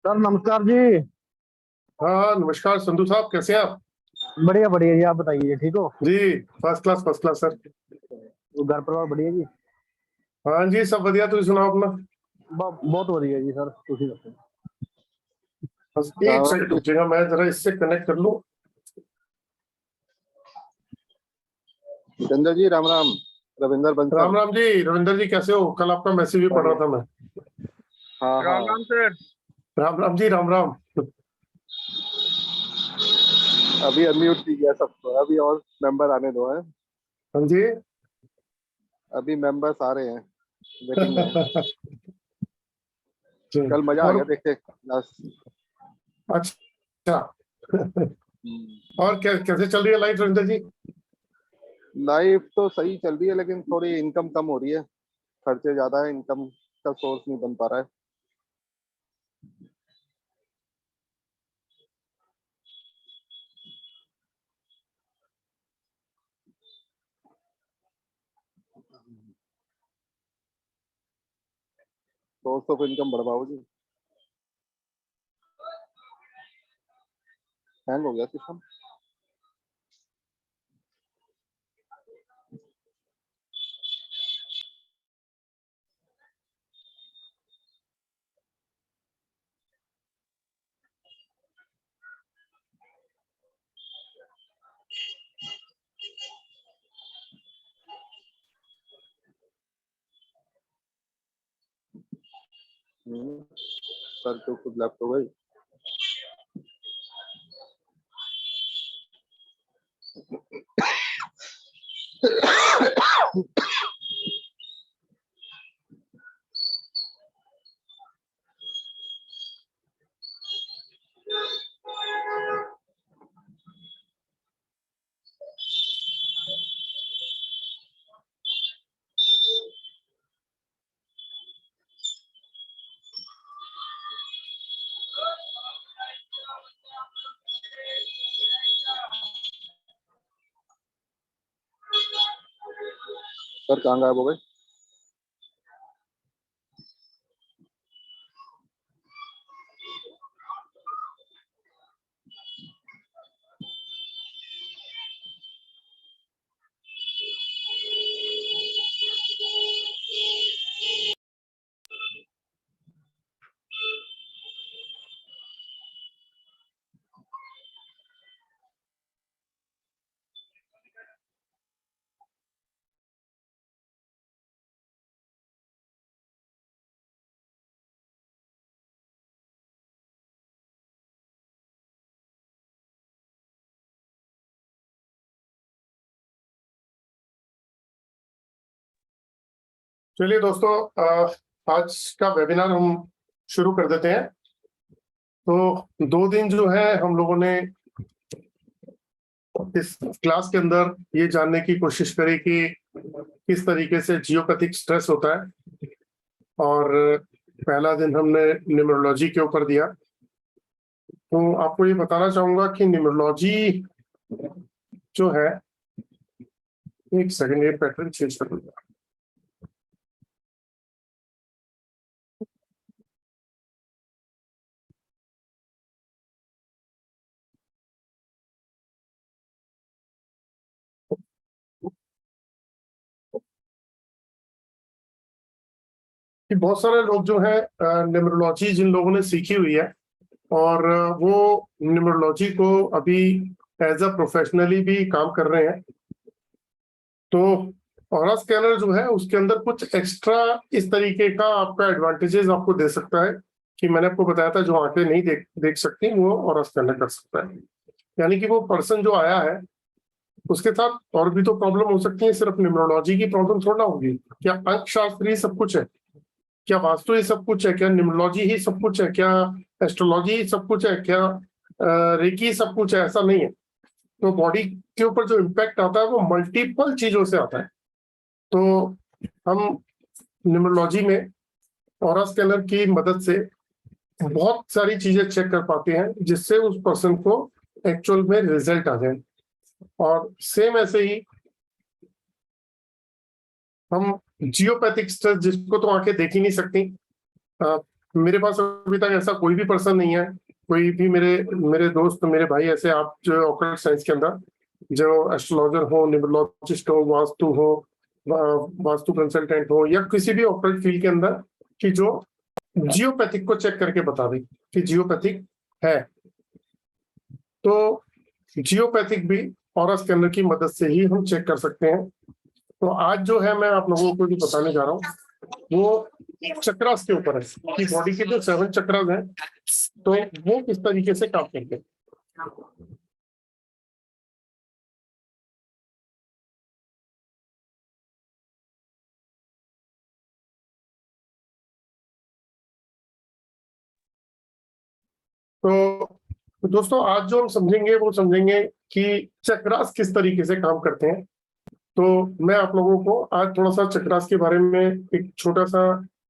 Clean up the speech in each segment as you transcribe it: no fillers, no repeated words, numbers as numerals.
Sir नमस्कार जी। हाँ नमस्कार संधू साहब, कैसे हैं आप? बढ़िया बढ़िया जी, आप बताइए ठीक हो? जी फर्स्ट क्लास सर। तो घर परिवार बढ़िया जी? हाँ जी सब बढ़िया, तुम सुनाओ अपना। बहुत बढ़िया जी सर, तुसी दसो। बस एक सेकंड रुकिएगा, मैं जरा इससे कनेक्ट कर लूं। जितेंद्र जी राम राम। रविंदर बंसल। राम राम जी, रविंदर जी कैसे हो? कल आपका मैसेज भी पढ़ रहा था मैं। हाँ हाँ। राम सर। राम राम जी, राम राम। अभी अनम्यूट किया सबको, अभी और मेंबर आने दो है। हाँ जी। अभी मेंबर्स आ रहे हैं, वेटिंग में। जी। कल मजा आ और गया देख के लास्ट। अच्छा और कैसे चल रही है लाइफ रविंदर जी? लाइफ तो सही चल रही है, लेकिन थोड़ी इनकम कम हो रही है। खर्चे ज्यादा है, इनकम का सोर्स नहीं बन पा रहा है। सोर्स ऑफ इनकम बढ़वाओ जी। हैंग हो गया सिस्टम। सर तो खुद लैपटॉप है। सर कहाँ गायब हो गए? चलिए दोस्तों, आज का वेबिनार हम शुरू कर देते हैं। तो 2 दिन जो है हम लोगों ने इस क्लास के अंदर ये जानने की कोशिश करी कि किस तरीके से जियोपैथिक स्ट्रेस होता है, और पहला दिन हमने न्यूमरोलॉजी के ऊपर दिया। तो आपको ये बताना चाहूंगा कि न्यूमरोलॉजी जो है, एक सेकंड ये पैटर्न चेंज कर दूंगा। कि बहुत सारे लोग जो है न्यूमरोलॉजी जिन लोगों ने सीखी हुई है, और वो न्यूमरोलॉजी को अभी एज अ प्रोफेशनली भी काम कर रहे हैं। तो ऑरा स्कैनर जो है उसके अंदर कुछ एक्स्ट्रा इस तरीके का आपका एडवांटेजेस आपको दे सकता है कि मैंने आपको बताया था, जो आंखें नहीं देख सकती वो ऑरा स्कैनर कर सकता है। यानी कि वो पर्सन जो आया है उसके साथ और भी तो प्रॉब्लम हो सकती है, सिर्फ न्यूमरोलॉजी की प्रॉब्लम थोड़ा होगी। क्या अंक शास्त्र ही सब कुछ है? क्या वास्तु ही सब कुछ है? क्या न्यूमरोलॉजी ही सब कुछ है? क्या एस्ट्रोलॉजी ही सब कुछ है? क्या रेकी सब कुछ है? ऐसा नहीं है। तो बॉडी के ऊपर जो इम्पैक्ट आता है वो मल्टीपल चीजों से आता है। तो हम न्यूमरोलॉजी में ऑरा स्कैनर की मदद से बहुत सारी चीजें चेक कर पाते हैं, जिससे उस पर्सन को एक्चुअल में रिजल्ट आ जाए। और सेम ऐसे ही हम जियोपैथिक स्ट्रेस, जिसको तो आंखें देख ही नहीं सकती। अ, मेरे पास अभी तक ऐसा कोई भी पर्सन नहीं है, कोई भी मेरे मेरे दोस्त, मेरे भाई ऐसे आप जो ऑकल्ट साइंस के अंदर जो एस्ट्रोलॉजर हो, न्यूमरोलॉजिस्ट हो, वास्तु हो, वास्तु कंसल्टेंट हो, या किसी भी ऑकल्ट फील्ड के अंदर, कि जो जियोपैथिक को चेक करके बता दे कि जियोपैथिक है। तो जियोपैथिक भी ऑरा स्कैनर की मदद से ही हम चेक कर सकते हैं। तो आज जो है मैं आप लोगों को जो बताने जा रहा हूँ वो चक्रास के ऊपर है, कि बॉडी के जो 7 चक्रास हैं तो वो किस तरीके से काम करते हैं। तो दोस्तों आज जो हम समझेंगे वो समझेंगे कि चक्रास किस तरीके से काम करते हैं। तो मैं आप लोगों को आज थोड़ा सा चक्रास के बारे में एक छोटा सा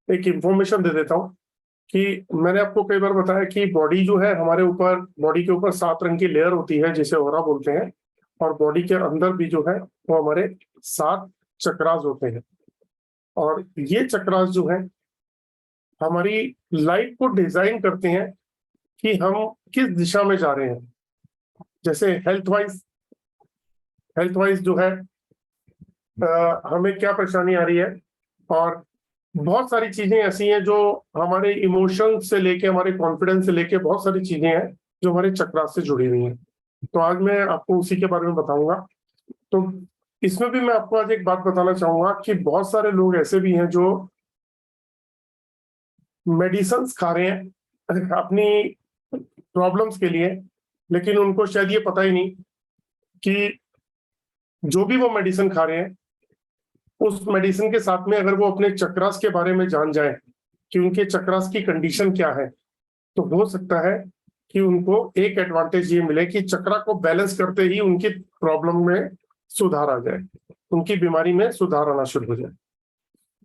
एक इंफॉर्मेशन दे देता हूँ। कि मैंने आपको कई बार बताया कि बॉडी जो है हमारे ऊपर, बॉडी के ऊपर 7 रंग की लेयर होती है जिसे ऑरा बोलते हैं, और बॉडी के अंदर भी जो है वो हमारे 7 चक्रास होते हैं। और ये चक्रास जो है हमारी लाइफ को डिजाइन करते हैं कि हम किस दिशा में जा रहे हैं। जैसे हेल्थ वाइज जो है हमें क्या परेशानी आ रही है, और बहुत सारी चीजें ऐसी हैं जो हमारे इमोशन से लेके हमारे कॉन्फिडेंस से लेके बहुत सारी चीजें हैं जो हमारे चक्रास से जुड़ी हुई हैं। तो आज मैं आपको उसी के बारे में बताऊंगा। तो इसमें भी मैं आपको आज एक बात बताना चाहूंगा कि बहुत सारे लोग ऐसे भी हैं जो मेडिसिन खा रहे हैं अपनी प्रॉब्लम्स के लिए, लेकिन उनको शायद ये पता ही नहीं कि जो भी वो मेडिसिन खा रहे हैं उस मेडिसिन के साथ में अगर वो अपने चक्रास के बारे में जान जाए कि उनके चक्रास की कंडीशन क्या है, तो हो सकता है कि उनको एक एडवांटेज ये मिले कि चक्रा को बैलेंस करते ही उनकी प्रॉब्लम में सुधार आ जाए, उनकी बीमारी में सुधार आना शुरू हो जाए,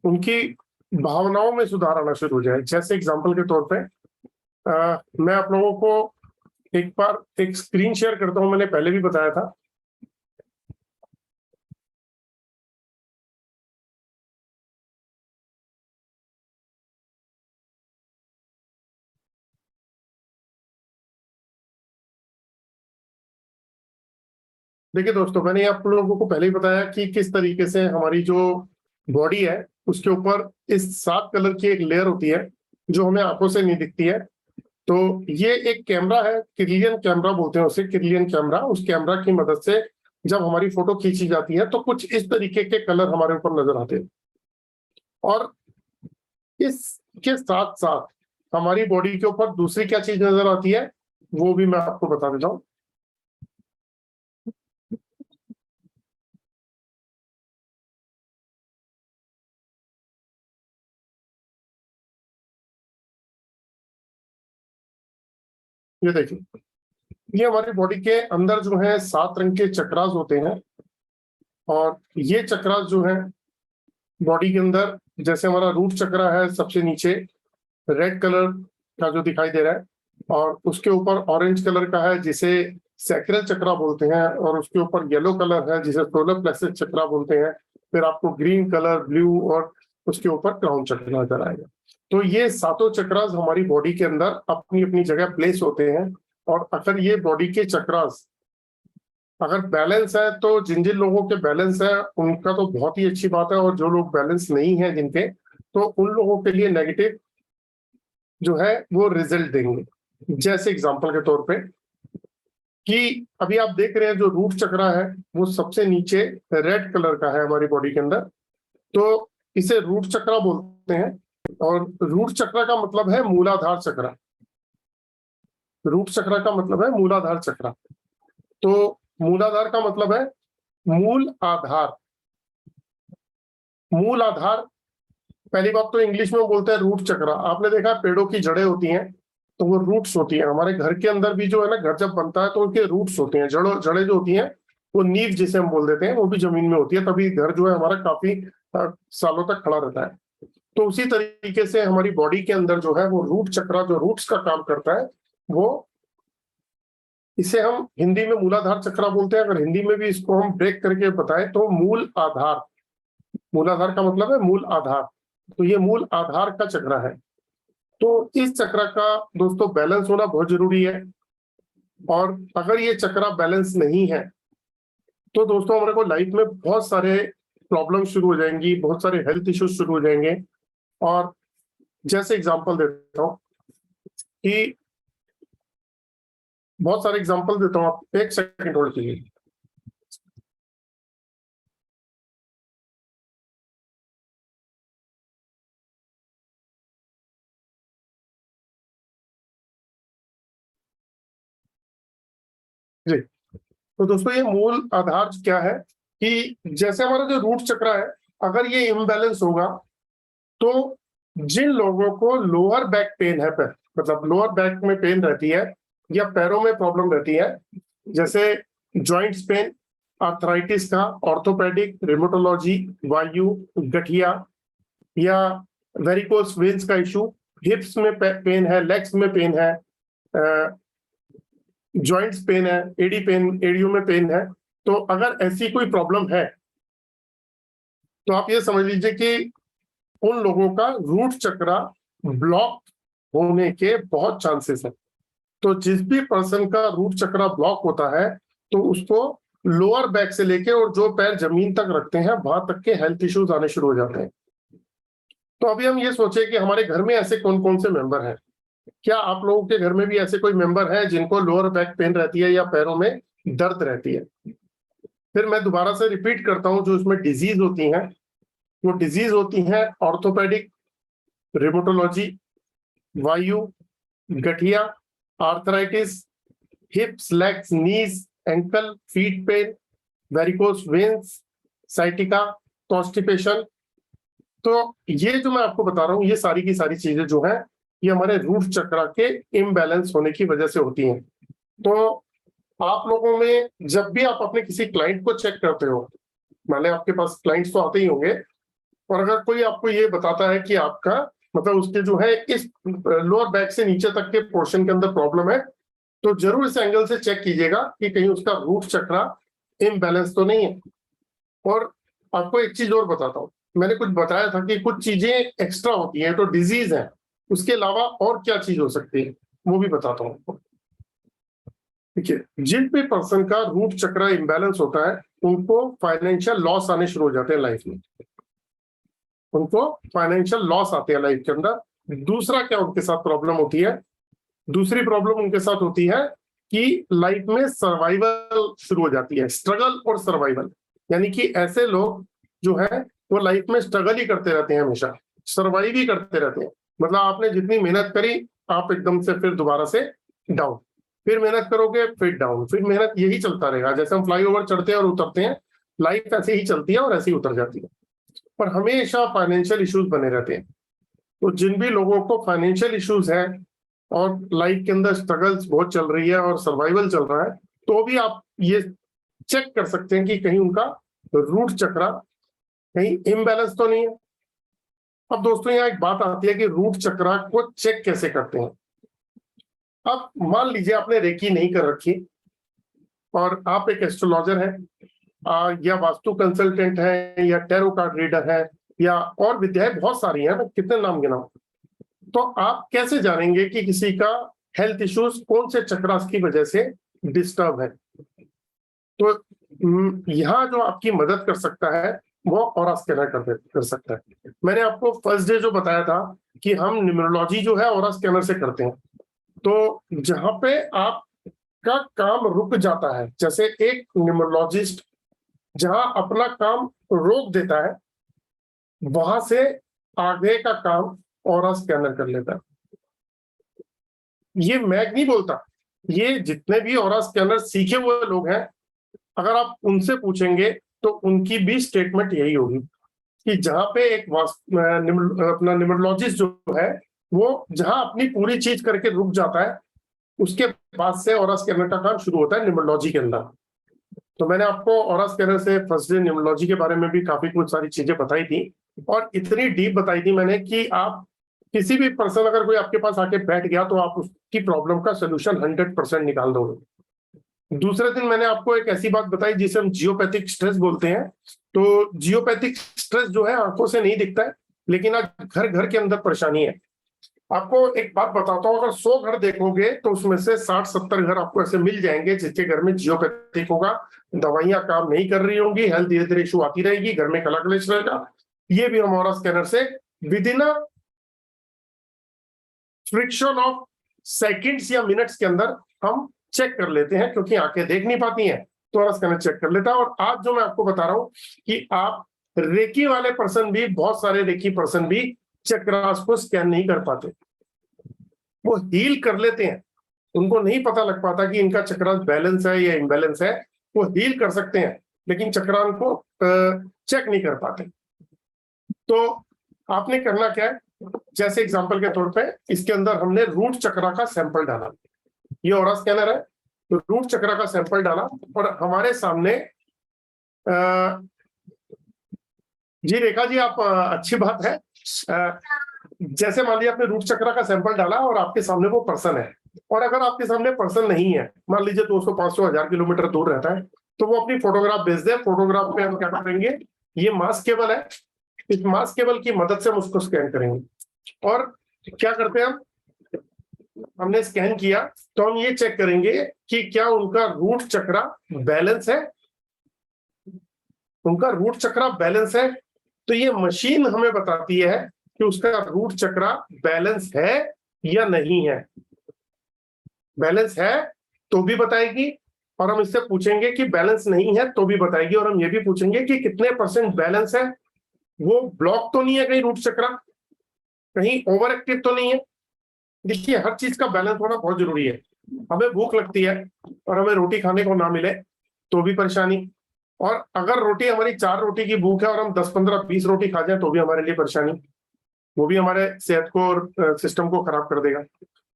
उनकी भावनाओं में सुधार आना शुरू हो जाए। जैसे एग्जांपल के तौर पे मैं आप लोगों को एक बार एक स्क्रीन शेयर करता हूं, मैंने पहले भी बताया था। देखिए दोस्तों, मैंने आप लोगों को पहले ही बताया कि किस तरीके से हमारी जो बॉडी है उसके ऊपर इस 7 कलर की एक लेयर होती है जो हमें आंखों से नहीं दिखती है। तो ये एक कैमरा है, किरलियन कैमरा बोलते हैं उसे, किरलियन कैमरा। उस कैमरा की मदद से जब हमारी फोटो खींची जाती है तो कुछ इस तरीके के कलर हमारे ऊपर नजर आते हैं। और इसके साथ साथ हमारी बॉडी के ऊपर दूसरी क्या चीज नजर आती है वो भी मैं आपको बता देता हूँ। ये देखिए, ये हमारी बॉडी के अंदर जो है 7 रंग के चक्रास होते हैं। और ये चक्रास जो है बॉडी के अंदर, जैसे हमारा रूट चक्रा है सबसे नीचे रेड कलर का जो दिखाई दे रहा है, और उसके ऊपर ऑरेंज कलर का है जिसे सैक्रल चक्रा बोलते हैं, और उसके ऊपर येलो कलर है जिसे सोलर प्लेक्सस चक्रा बोलते हैं। फिर आपको ग्रीन कलर, ब्लू, और उसके ऊपर क्राउन चक्र नजर आएगा। तो ये 7 चक्रास हमारी बॉडी के अंदर अपनी अपनी जगह प्लेस होते हैं। और अगर ये बॉडी के चक्रास अगर बैलेंस है, तो जिन जिन लोगों के बैलेंस है उनका तो बहुत ही अच्छी बात है, और जो लोग बैलेंस नहीं है जिनके, तो उन लोगों के लिए नेगेटिव जो है वो रिजल्ट देंगे। जैसे एग्जांपल के तौर पे कि अभी आप देख रहे हैं जो रूट चक्रा है वो सबसे नीचे रेड कलर का है हमारी बॉडी के अंदर, तो इसे रूट चक्रा बोलते हैं। और रूट चक्रा का मतलब है मूलाधार चक्रा। रूट चक्रा का मतलब है मूलाधार चक्रा। तो मूलाधार का मतलब है मूल आधार। मूल आधार, पहली बात तो इंग्लिश में बोलते हैं रूट चक्रा। आपने देखा पेड़ों की जड़ें होती हैं तो वो रूट्स होती हैं। हमारे घर के अंदर भी जो है ना, घर जब बनता है तो उनके रूट्स होते हैं, जड़ें जो होती हैं वो नींव जिसे हम बोल देते हैं, वो भी जमीन में होती है, तभी घर जो है हमारा काफी सालों तक खड़ा रहता है। तो उसी तरीके से हमारी बॉडी के अंदर जो है वो रूट चक्रा, जो रूट्स का काम करता है, वो इसे हम हिंदी में मूलाधार चक्रा बोलते हैं। अगर हिंदी में भी इसको हम ब्रेक करके बताएं तो मूल आधार। मूलाधार का मतलब है मूल आधार, तो ये मूल आधार का चक्र है। तो इस चक्र का दोस्तों बैलेंस होना बहुत जरूरी है, और अगर ये चक्र बैलेंस नहीं है तो दोस्तों हमारे को लाइफ में बहुत सारे प्रॉब्लम शुरू हो जाएंगी, बहुत सारे हेल्थ इश्यूज शुरू हो जाएंगे। और जैसे एग्जांपल देता हूँ कि बहुत सारे एग्जांपल देता हूँ, आप एक सेकंड होल्ड कीजिए। जी, तो दोस्तों ये मूल आधार क्या है कि जैसे हमारा जो रूट चक्र है, अगर ये इम्बैलेंस होगा तो जिन लोगों को लोअर बैक पेन है, मतलब लोअर बैक में पेन रहती है या पैरों में प्रॉब्लम रहती है, जैसे जॉइंट्स पेन, आर्थराइटिस का, ऑर्थोपेडिक, रिमोटोलॉजी, वायु, गठिया या वेरिकोस वेन्स का इशू, हिप्स में पेन है, लेग्स में पेन है, जॉइंट्स पेन है, एडी पेन, एडियो में पेन है, तो अगर ऐसी कोई प्रॉब्लम है तो आप ये समझ लीजिए कि उन लोगों का रूट चक्र ब्लॉक होने के बहुत चांसेस है। तो जिस भी पर्सन का रूट चक्र ब्लॉक होता है तो उसको लोअर बैक से लेके और जो पैर जमीन तक रखते हैं वहां तक के हेल्थ इश्यूज आने शुरू हो जाते हैं। तो अभी हम ये सोचे कि हमारे घर में ऐसे कौन कौन से मेंबर हैं। क्या आप लोगों के घर में भी ऐसे कोई मेंबर है जिनको लोअर बैक पेन रहती है या पैरों में दर्द रहती है? फिर मैं दोबारा से रिपीट करता हूं, जो इसमें डिजीज होती हैं वो डिजीज होती हैं ऑर्थोपेडिक, रिमोटोलॉजी, वायु, गठिया, arthritis, hips, legs, knees, ankle, feet pain, varicose veins, sciatica, constipation. तो ये जो मैं आपको बता रहा हूँ ये सारी की सारी चीजें जो है ये हमारे रूट चक्र के इम्बैलेंस होने की वजह से होती हैं। तो आप लोगों में जब भी आप अपने किसी क्लाइंट को चेक करते हो, मान लें आपके पास क्लाइंट्स तो आते ही होंगे, और अगर कोई आपको ये बताता है कि आपका मतलब उसके जो है इस लोअर बैक से नीचे तक के पोर्शन के अंदर प्रॉब्लम है, तो जरूर इस एंगल से चेक कीजिएगा कि कहीं उसका रूट चक्र इम्बैलेंस तो नहीं है। और आपको एक चीज और बताता हूँ, मैंने कुछ बताया था कि कुछ चीजें एक्स्ट्रा होती हैं तो डिजीज है, उसके अलावा और क्या चीज हो सकती है वो भी बताता हूँ। देखिए, जिन भी पर्सन का रूट चक्र इम्बैलेंस होता है उनको फाइनेंशियल लॉस आने शुरू हो जाते हैं लाइफ में, उनको फाइनेंशियल लॉस आते हैं लाइफ के अंदर। दूसरा क्या उनके साथ प्रॉब्लम होती है, दूसरी प्रॉब्लम उनके साथ होती है कि लाइफ में सर्वाइवल शुरू हो जाती है, स्ट्रगल और सर्वाइवल। यानी कि ऐसे लोग जो है वो लाइफ में स्ट्रगल ही करते रहते हैं, हमेशा सर्वाइव ही करते रहते हैं। मतलब आपने जितनी मेहनत करी आप एकदम से फिर दोबारा से डाउन, फिर मेहनत करोगे फिर डाउन, फिर मेहनत, यही चलता रहेगा। जैसे हम फ्लाईओवर चढ़ते हैं और उतरते हैं, लाइफ ऐसे ही चलती है और ऐसे ही उतर जाती है, पर हमेशा फाइनेंशियल इश्यूज बने रहते हैं। तो जिन भी लोगों को फाइनेंशियल इश्यूज है और लाइफ के अंदर स्ट्रगल्स बहुत चल रही है और सर्वाइवल चल रहा है, तो भी आप ये चेक कर सकते हैं कि कहीं उनका रूट चक्र कहीं इम्बैलेंस तो नहीं है। अब दोस्तों यहाँ एक बात आती है कि रूट चक्र को चेक कैसे करते हैं। अब मान लीजिए आपने रेकी नहीं कर रखी और आप एक एस्ट्रोलॉजर हैं या वास्तु कंसल्टेंट है या टैरो कार्ड रीडर है या और विद्याएं बहुत सारी हैं, मैं कितने नाम गिनाऊं। तो आप कैसे जानेंगे कि किसी का हेल्थ इश्यूज कौन से चक्रास की वजह से डिस्टर्ब है? तो यहाँ जो आपकी मदद कर सकता है वो ऑरा स्कैनर कर सकता है। मैंने आपको फर्स्ट डे जो बताया था कि हम न्यूमरोलॉजी जो है ऑरा स्कैनर से करते हैं। तो जहां पे आपका काम रुक जाता है, जैसे एक न्यूमरोलॉजिस्ट जहां अपना काम रोक देता है वहां से आगे का काम ऑरा स्कैनर कर लेता है। ये मैं नहीं बोलता, ये जितने भी ऑरा स्कैनर सीखे हुए लोग हैं, अगर आप उनसे पूछेंगे तो उनकी भी स्टेटमेंट यही होगी कि जहां पे एक अपना न्यूमरोलॉजिस्ट जो है वो जहां अपनी पूरी चीज करके रुक जाता है, उसके बाद से ऑरा स्कैनर का काम शुरू होता है न्यूमरोलॉजी के अंदर। तो मैंने आपको ऑरा स्कैनर से फर्स्ट डे न्यूमरोलॉजी के बारे में भी काफी कुछ सारी चीजें बताई थी, और इतनी डीप बताई थी मैंने कि आप किसी भी पर्सन अगर कोई आपके पास आके बैठ गया तो आप उसकी प्रॉब्लम का सोल्यूशन 100% निकाल दोगे। दूसरे दिन मैंने आपको एक ऐसी बात बताई जिसे हम जियोपैथिक स्ट्रेस बोलते हैं। तो जियोपैथिक स्ट्रेस जो है आंखों से नहीं दिखता है, लेकिन आज घर घर के अंदर परेशानी है। आपको एक बात बताता हूँ, अगर 100 घर देखोगे तो उसमें से 60-70 घर आपको ऐसे मिल जाएंगे जिसके घर में जियोपैथिक होगा, दवाइयां काम नहीं कर रही होंगी, हेल्थ धीरे धीरे इशू आती रहेगी, घर में कला कलेश रहेगा। ये भी हमारा स्कैनर से with in friction of seconds या मिनट्स के अंदर हम चेक कर लेते हैं, क्योंकि आंखें देख नहीं पाती हैं तो हमारा स्कैनर चेक कर लेता है। और आज जो मैं आपको बता रहा हूं कि आप रेकी वाले पर्सन भी, बहुत सारे रेकी पर्सन भी चक्रास को स्कैन नहीं कर पाते, वो हील कर लेते हैं, उनको नहीं पता लग पाता कि इनका चक्रास बैलेंस है या इम्बैलेंस है। वो हील कर सकते हैं लेकिन चक्रान को चेक नहीं कर पाते। तो आपने करना क्या है, जैसे एग्जांपल के तौर पे इसके अंदर हमने रूट चक्रा का सैंपल डाला, ये ऑरा स्कैनर है, तो रूट चक्रा का सैंपल डाला और हमारे सामने जी रेखा जी आप अच्छी बात है, जैसे मान लीजिए आपने रूट चक्रा का सैंपल डाला और आपके सामने वो पर्सन है, और अगर आपके सामने पर्सन नहीं है, मान लीजिए 200, 500, 1000 किलोमीटर दूर रहता है, तो वो अपनी फोटोग्राफ भेज दे। फोटोग्राफ पे हम क्या करेंगे, ये मास्क केबल है, इस मास्क केबल की मदद से हम उसको स्कैन करेंगे। और क्या करते हैं हम, हमने स्कैन किया तो हम ये चेक करेंगे कि क्या उनका रूट चक्रा बैलेंस है, उनका रूट चक्रा बैलेंस है। तो ये मशीन हमें बताती है कि उसका रूट चक्रा बैलेंस है या नहीं है। बैलेंस है तो भी बताएगी, और हम इससे पूछेंगे कि बैलेंस नहीं है तो भी बताएगी, और हम ये भी पूछेंगे कि कितने % बैलेंस है, वो ब्लॉक तो नहीं है कहीं रूट चक्रा, कहीं ओवर एक्टिव तो नहीं है। देखिए हर चीज का बैलेंस होना बहुत जरूरी है। हमें भूख लगती है और हमें रोटी खाने को ना मिले तो भी परेशानी, और अगर रोटी हमारी 4 रोटी की भूख है और हम 10, 15, 20 रोटी खा जाए तो भी हमारे लिए परेशानी, वो भी हमारे सेहत को और सिस्टम को खराब कर देगा।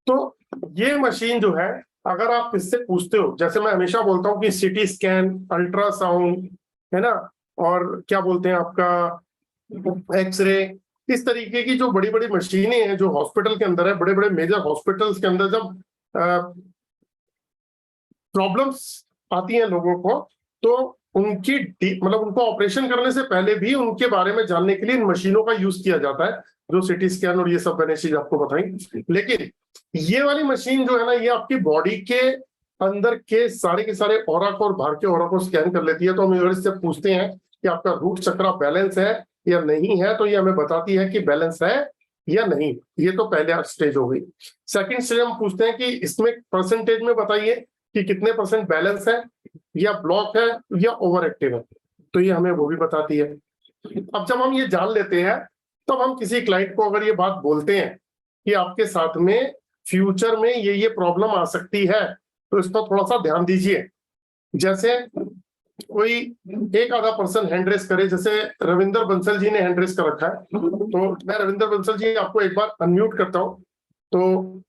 तो ये मशीन जो है, अगर आप इससे पूछते हो, जैसे मैं हमेशा बोलता हूँ कि सिटी स्कैन, अल्ट्रासाउंड है ना, और क्या बोलते हैं आपका एक्सरे, इस तरीके की जो बड़ी बड़ी मशीनें हैं जो हॉस्पिटल के अंदर है, बड़े बड़े मेजर हॉस्पिटल्स के अंदर जब प्रॉब्लम्स आती हैं लोगों को, तो उनकी मतलब उनको ऑपरेशन करने से पहले भी उनके बारे में जानने के लिए इन मशीनों का यूज किया जाता है, जो सिटी स्कैन और ये सब मैंने चीज आपको बताई। लेकिन ये वाली मशीन जो है ना, ये आपकी बॉडी के अंदर के सारे ऑरा को और बाहर के ऑरा को स्कैन कर लेती है। तो हम इससे पूछते हैं कि आपका रूट चक्रा बैलेंस है या नहीं है, तो ये हमें बताती है कि बैलेंस है या नहीं। ये तो पहले स्टेज हो गई। सेकंड स्टेज हम पूछते हैं कि इसमें परसेंटेज में बताइए कि कितने % बैलेंस है, या ब्लॉक है, या ओवर एक्टिव है, तो ये हमें वो भी बताती है। अब जब हम ये जान लेते हैं, तब हम किसी क्लाइंट को अगर ये बात बोलते हैं कि आपके साथ में फ्यूचर में ये प्रॉब्लम आ सकती है, तो इस पर थोड़ा सा ध्यान दीजिए। जैसे कोई एक आधा पर्सन हैंड रेस करे, जैसे रविंदर बंसल जी ने हैंड रेस कर रखा है, तो मैं रविंदर बंसल जी आपको एक बार अनम्यूट करता हूं। तो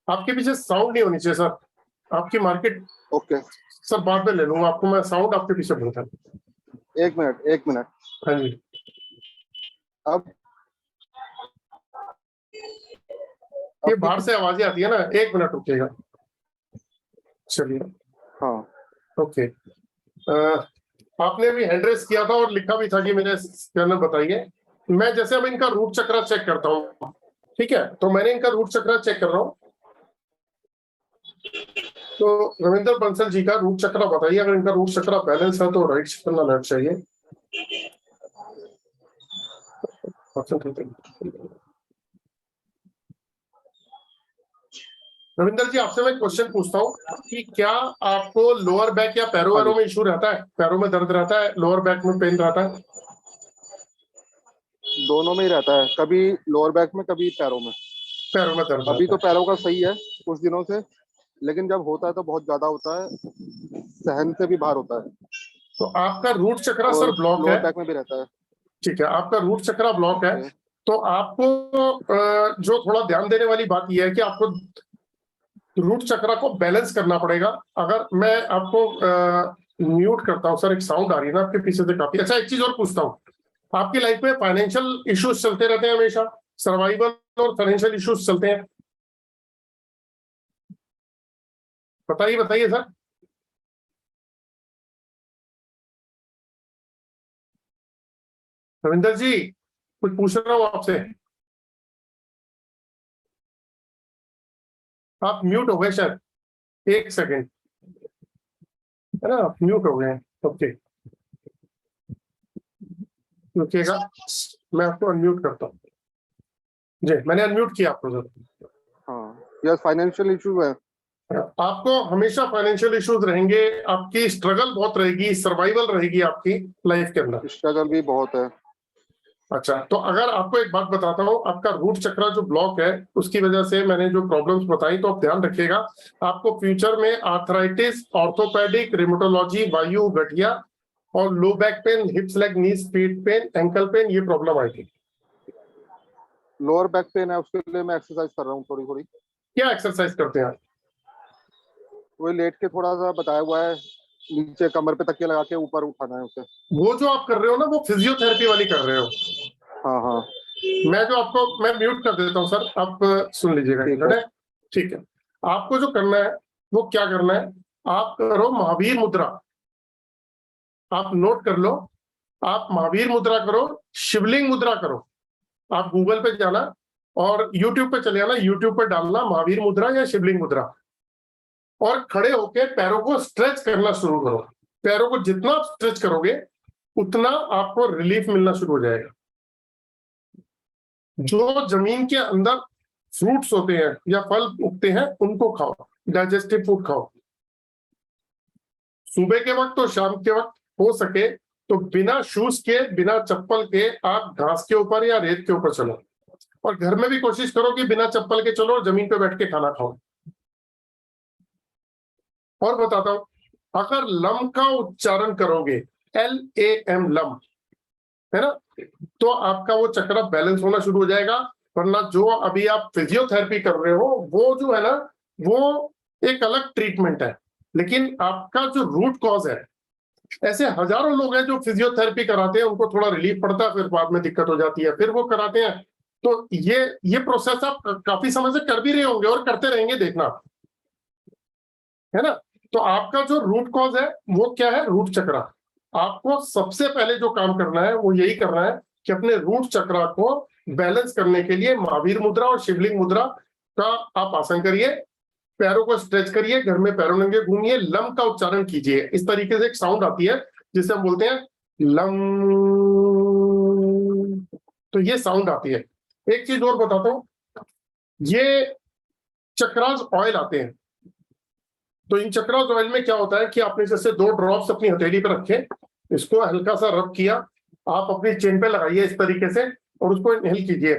आपके पीछे साउंड नहीं होनी चाहिए सर, आपकी मार्केट ओके सर बाद में ले लूंगा आपको मैं, साउंड आपके पीछे बहुत है। 1 मिनट। हाँ जी, अब ये बाहर से आवाजें आती है ना, 1 मिनट रुकिएगा। चलिए, हाँ ओके। आपने अभी हैंड रेस किया था और लिखा भी था कि मेरे स्कैनर बताइए। मैं जैसे अब इनका रूट चक्रा चेक करता हूँ, ठीक है, तो मैंने इनका रूट चक्रा चेक कर रहा हूँ। तो रविंदर बंसल जी का रूट चक्रा बताइए, अगर इनका रूट चक्रा बैलेंस है तो राइट करना लेफ्ट चाहिए। रविंदर जी आपसे मैं क्वेश्चन पूछता हूँ कि क्या आपको लोअर बैक या पैरों वैरों में इशू रहता है, पैरों में दर्द रहता है, लोअर बैक में पेन रहता है? दोनों में ही रहता है, कभी लोअर बैक में कभी पैरों में। पैरों में दर्द अभी तो रहता है। पैरों का सही है कुछ दिनों से, लेकिन जब होता है तो बहुत ज्यादा होता है, सहन से भी बाहर होता है। तो आपका रूट चक्रा और सर ब्लॉक है, लोअर बैक में भी रहता है। ठीक है, आपका रूट चक्रा ब्लॉक है। तो आपको जो थोड़ा ध्यान देने वाली बात यह है कि आपको रूट चक्रा को बैलेंस करना पड़ेगा। अगर मैं आपको म्यूट करता हूं सर, एक साउंड आ रही है ना आपके पीछे से काफी। अच्छा, एक चीज और पूछता हूँ, आपकी लाइफ में फाइनेंशियल इश्यूज चलते रहते हैं हमेशा, सर्वाइवल और फाइनेंशियल इश्यूज चलते हैं? बताइए बताइए सर। रविंदर जी कुछ पूछ रहा हूँ आपसे, आप म्यूट हो गए शायद, एक सेकंड, है ना, आप म्यूट हो गए। ओके, रुकिएगा, मैं आपको अनम्यूट करता हूँ। जी मैंने अनम्यूट किया आपको सर। हाँ, यस, फाइनेंशियल इशू है। आपको हमेशा फाइनेंशियल इश्यूज रहेंगे, आपकी स्ट्रगल बहुत रहेगी, सर्वाइवल रहेगी आपकी लाइफ के अंदर। स्ट्रगल भी बहुत है। अच्छा, तो अगर आपको एक बात बताता हूँ, आपका रूट चक्र जो ब्लॉक है उसकी वजह से मैंने जो प्रॉब्लम्स बताई, तो आप ध्यान रखिएगा, आपको फ्यूचर में आर्थराइटिस, ऑर्थोपेडिक, रिमोटोलॉजी, वायु, गठिया और low back pain, hips, leg, knees, feet pain, ankle pain, ये प्रॉब्लम आएगी। लोअर बैक पेन है, उसके लिए मैं एक्सरसाइज कर रहा हूँ थोड़ी थोड़ी। क्या एक्सरसाइज करते हैं आप? वही लेट के थोड़ा सा बताया हुआ है, नीचे कमर पे तकिया लगा के ऊपर उठाना है उसे। वो जो आप कर रहे हो ना, वो फिजियोथेरेपी वाली कर रहे हो। हाँ हाँ। मैं म्यूट कर देता हूँ सर, आप सुन लीजिएगा, ठीक है। ठीक है। आपको जो करना है वो क्या करना है, आप करो महावीर मुद्रा, आप नोट कर लो, आप महावीर मुद्रा करो, शिवलिंग मुद्रा करो। आप गूगल पे जाना और यूट्यूब पे चले जाना, यूट्यूब पे डालना महावीर मुद्रा या शिवलिंग मुद्रा, और खड़े होकर पैरों को स्ट्रेच करना शुरू करो। पैरों को जितना आप स्ट्रेच करोगे उतना आपको रिलीफ मिलना शुरू हो जाएगा। जो जमीन के अंदर फ्रूट्स होते हैं या फल उगते हैं उनको खाओ, डाइजेस्टिव फूड खाओ। सुबह के वक्त और शाम के वक्त हो सके तो बिना शूज के, बिना चप्पल के आप घास के ऊपर या रेत के ऊपर चलो, और घर में भी कोशिश करो कि बिना चप्पल के चलो और जमीन पे बैठ के खाना खाओ। और बताता हूं, अगर लम का उच्चारण करोगे, LAM, लम, है ना, तो आपका वो चक्र बैलेंस होना शुरू हो जाएगा। वरना जो अभी आप फिजियोथेरेपी कर रहे हो वो जो है ना, वो एक अलग ट्रीटमेंट है, लेकिन आपका जो रूट कॉज है, ऐसे हजारों लोग हैं जो फिजियोथेरेपी कराते हैं, उनको थोड़ा रिलीफ पड़ता है, फिर बाद में दिक्कत हो जाती है, फिर वो कराते हैं। तो ये प्रोसेस आप काफी समय से कर भी रहे होंगे और करते रहेंगे, देखना, है ना। तो आपका जो रूट कॉज है वो क्या है, रूट चक्र। आपको सबसे पहले जो काम करना है वो यही करना है कि अपने रूट चक्र को बैलेंस करने के लिए महावीर मुद्रा और शिवलिंग मुद्रा का आप आसन करिए, पैरों को स्ट्रेच करिए, घर में पैरों नंगे घूमिए, लम का उच्चारण कीजिए। इस तरीके से एक साउंड आती है जिसे हम बोलते हैं लम, तो ये साउंड आती है। एक चीज और बताता हूं, ये चक्रास ऑयल आते हैं, तो इन चक्रास ऑयल में क्या होता है कि आपने जैसे 2 ड्रॉप्स अपनी हथेली पर रखे, इसको हल्का सा रब किया, आप अपनी चिन पे लगाइए इस तरीके से और उसको इनहेल कीजिए।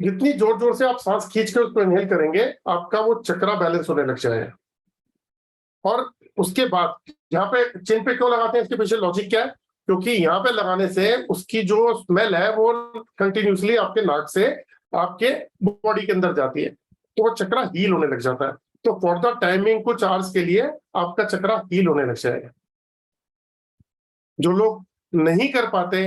जितनी जोर जोर से आप सांस खींच के उसको इनहेल करेंगे, आपका वो चक्रा बैलेंस होने लग जाएगा। और उसके बाद यहाँ पे चिन पे क्यों लगाते हैं, इसके पीछे लॉजिक क्या है, क्योंकि यहाँ पे लगाने से उसकी जो स्मेल है वो कंटिन्यूसली आपके नाक से आपके बॉडी के अंदर जाती है, तो वो चक्रा हील होने लग जाता है। तो फॉर द टाइमिंग कुछ आवर्स के लिए आपका चक्रा हील होने लग जाएगा। जो लोग नहीं कर पाते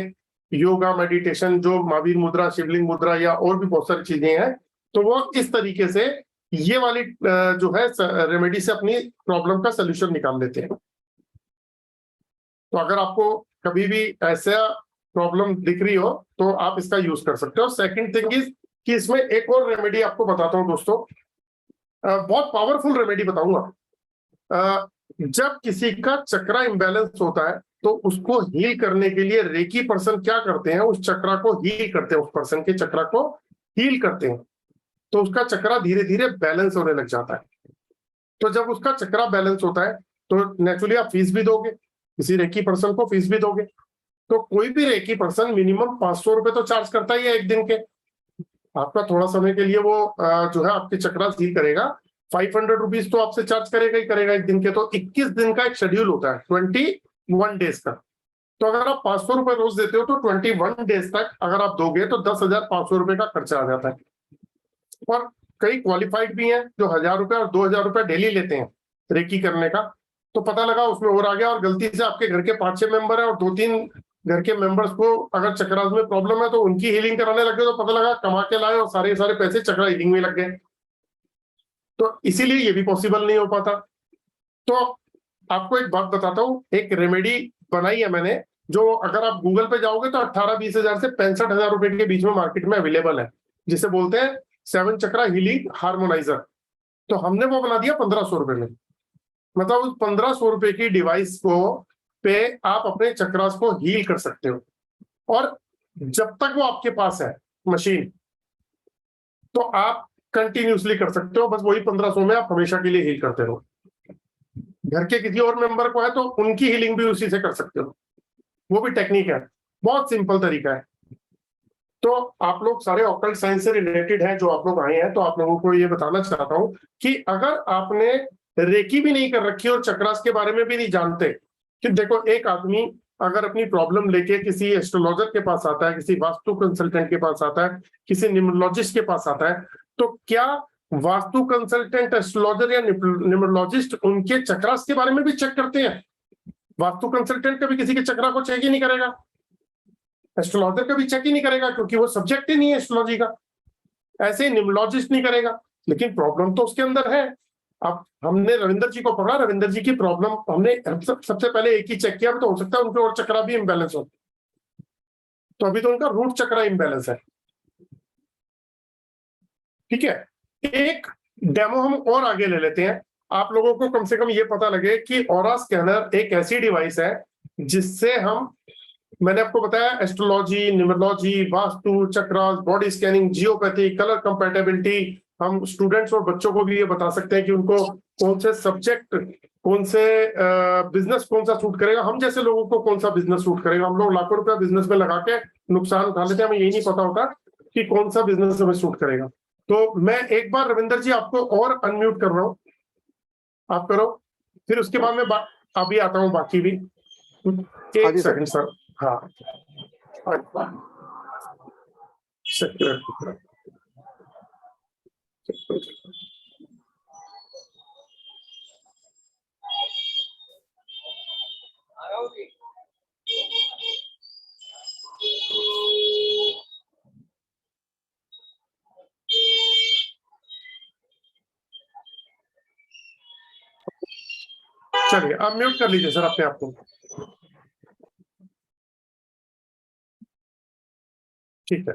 योगा, मेडिटेशन, जो महावीर मुद्रा, शिवलिंग मुद्रा या और भी बहुत सारी चीजें हैं, तो वो इस तरीके से ये वाली जो है रेमेडी से अपनी प्रॉब्लम का सोल्यूशन निकाल लेते हैं। तो अगर आपको कभी भी ऐसा प्रॉब्लम दिख रही हो तो आप इसका यूज कर सकते हो। सेकंड थिंग इज कि इसमें एक और रेमेडी आपको बताता हूं दोस्तों, बहुत पावरफुल रेमेडी बताऊंगा। जब किसी का चक्रा इम्बैलेंस होता है तो उसको हील करने के लिए रेकी पर्सन क्या करते हैं, उस चक्रा को हील करते हैं, उस पर्सन के चक्रा को हील करते हैं, तो उसका चक्रा धीरे धीरे बैलेंस होने लग जाता है। तो जब उसका चक्रा बैलेंस होता है तो नेचुरली आप फीस भी दोगे, किसी रेकी पर्सन को फीस भी दोगे। तो कोई भी रेकी पर्सन मिनिमम 500 रुपए तो चार्ज करता ही है एक दिन के। आपका थोड़ा समय के लिए वो जो है आपके चक्रा हील करेगा, 500 रुपीज तो आपसे चार्ज करेगा ही करेगा एक दिन के। तो 21 दिन का एक शेड्यूल होता है, 21 डेज का। तो अगर आप 500 रुपए रोज देते हो तो 21 डेज तक अगर आप दोगे तो 10,500 रुपए का खर्चा आ जाता है। और कई क्वालिफाइड भी हैं जो 1,000 रुपए और 2,000 रुपए डेली लेते हैं रेकी करने का। तो पता लगा उसमें और आ गया, और गलती से आपके घर के 5-6 मेंबर है और 2-3 घर के मेंबर्स को अगर चक्रास में प्रॉब्लम है तो उनकी हीलिंग कराने लगे, तो पता लगा कमा के लाए और सारे पैसे चक्रा हीलिंग में लग गए। तो इसीलिए ये भी पॉसिबल नहीं हो पाता। तो आपको एक बात बताता हूँ, एक रेमेडी बनाई है मैंने, जो अगर आप गूगल पे जाओगे तो 18-20 हजार से 65,000 रुपए के बीच में मार्केट में अवेलेबल है, जिसे बोलते हैं 7 चक्रा हीलिंग हार्मोनाइजर। तो हमने वो बना दिया 1500 रुपए में। मतलब उस 1500 रुपए की डिवाइस को पे आप अपने चक्रास को हील कर सकते हो, और जब तक वो आपके पास है मशीन, तो आप कंटिन्यूसली कर सकते हो। बस वही 1500 में आप हमेशा के लिए हील करते रहो। घर के किसी और मेंबर को है तो उनकी हीलिंग भी उसी से कर सकते हो, वो भी टेक्निक है, बहुत सिंपल तरीका है। तो आप लोग सारे ऑकल्ट साइंस से रिलेटेड हैं जो आप लोग आए हैं, तो आप लोगों को ये बताना चाहता हूं कि अगर आपने रेकी भी नहीं कर रखी और चक्रास के बारे में भी नहीं जानते, कि देखो एक आदमी अगर अपनी प्रॉब्लम लेके किसी एस्ट्रोलॉजर के पास आता है, किसी वास्तु कंसल्टेंट के पास आता है, किसी न्यूमरोलॉजिस्ट के पास आता है, तो क्या वास्तु कंसल्टेंट, एस्ट्रोलॉजर या न्यूमरोलॉजिस्ट उनके चक्रास के बारे में भी चेक करते हैं? वास्तु कंसल्टेंट कभी किसी के चक्रा को चेक ही नहीं करेगा, एस्ट्रोलॉजर कभी चेक ही नहीं करेगा, क्योंकि वो सब्जेक्ट ही नहीं है एस्ट्रोलॉजी का। ऐसे ही न्यूमरोलॉजिस्ट नहीं करेगा, लेकिन प्रॉब्लम तो उसके अंदर है। अब हमने रविंदर जी को पकड़ा, रविंदर जी की प्रॉब्लम हमने सबसे पहले एक ही चेक किया, तो हो सकता है उनके और चक्रा भी इम्बैलेंस हो, तो अभी तो उनका रूट चक्रा इम्बैलेंस है। ठीक है, एक डेमो हम और आगे ले लेते हैं, आप लोगों को कम से कम ये पता लगे कि ऑरा स्कैनर एक ऐसी डिवाइस है जिससे हम, मैंने आपको बताया, astrology, numerology, vastu, chakras, body scanning, geopathy, colour compatibility, हम स्टूडेंट्स और बच्चों को भी ये बता सकते हैं कि उनको कौन से सब्जेक्ट, कौन से बिजनेस कौन सा सूट करेगा, हम जैसे लोगों को कौन सा बिजनेस सूट करेगा। हम लोग लाखों रुपया बिजनेस में लगा के नुकसान उठा लेते हैं, हमें यही नहीं पता होता कि कौन सा बिजनेस हमें सूट करेगा। तो मैं एक बार रविंदर जी आपको और अनम्यूट कर रहा हूँ, आप करो, फिर उसके बाद मैं अभी आता हूँ बाकी भी। एक सेकंड सर, हाँ चलिए आप म्यूट कर लीजिए सर अपने आप को। ठीक है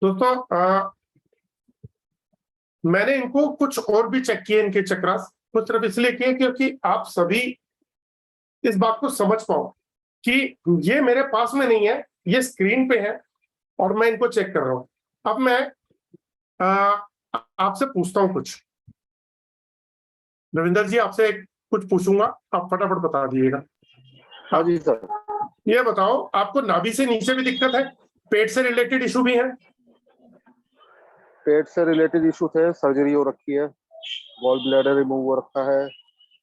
दोस्तों, मैंने इनको कुछ और भी चेक किए, इनके चक्रास कुछ सिर्फ इसलिए किए क्योंकि आप सभी इस बात को समझ पाओ कि ये मेरे पास में नहीं है, ये स्क्रीन पे है और मैं इनको चेक कर रहा हूं। अब मैं आपसे पूछता हूं कुछ, रविंदर जी आपसे कुछ पूछूंगा, आप फटाफट बता दीजिएगा। हाँ जी सर। ये बताओ, आपको नाभि से नीचे भी दिक्कत है, पेट से रिलेटेड इशू भी है? पेट से रिलेटेड इशू थे, सर्जरी हो रखी है, गॉल ब्लैडर रिमूव हो रखा है,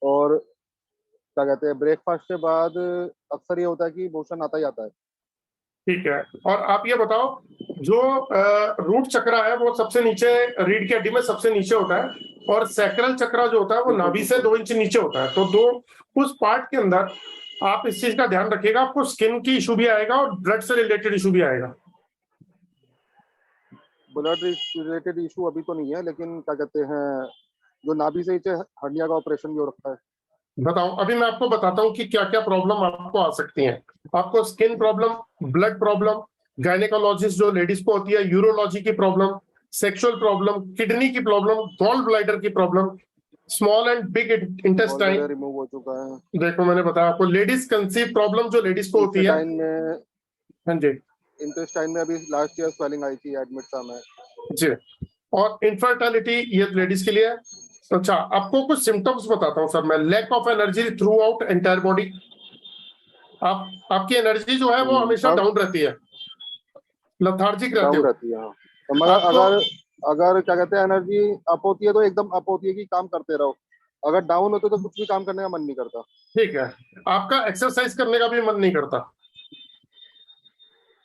और क्या कहते हैं, ब्रेकफास्ट के बाद अक्सर ये होता है कि मोशन आता ही आता है। ठीक है, और आप ये बताओ, जो रूट चक्रा है वो सबसे नीचे रीढ़ की हड्डी में सबसे नीचे होता है, और सैक्रल चक्रा जो होता है वो नाभि से 2 इंच नीचे होता है। तो उस पार्ट के अंदर आप इस चीज का ध्यान रखिएगा, आपको स्किन की इशू भी आएगा और ब्लड से रिलेटेड इशू भी आएगा। ब्लड रिलेटेड इशू अभी तो नहीं है, लेकिन क्या कहते हैं, जो नाभि से नीचे हड्डियां का ऑपरेशन भी हो रखा है। बताओ, अभी मैं आपको बताता हूँ कि क्या क्या प्रॉब्लम आपको आ सकती है। आपको skin problem, blood problem, gynaecologist जो लेडीज को होती है, यूरोलॉजी की प्रॉब्लम, सेक्सुअल प्रॉब्लम, किडनी की प्रॉब्लम, गॉल ब्लैडर की problem, small and big intestine remove हो चुका है। देखो मैंने बताया आपको, लेडीज कंसीव प्रॉब्लम जो लेडीज को होती है। हाँ जी, इंटेस्टाइन में अभी लास्ट ईयर स्वेलिंग आई थी, एडमिट था मैं जी। और इनफर्टिलिटी ये लेडीज के लिए। अच्छा, आपको कुछ सिम्टम्स बताता हूँ सर मैं। Lack of energy throughout entire body, आपकी एनर्जी जो है वो हमेशा डाउन रहती है, लथार्जिक रहते हो। रहती है। तो मगर अगर क्या कहते हैं, एनर्जी अप होती है तो एकदम अप होती है कि काम करते रहो, अगर डाउन होते तो कुछ भी काम करने का मन नहीं करता। ठीक है, आपका एक्सरसाइज करने का भी मन नहीं करता?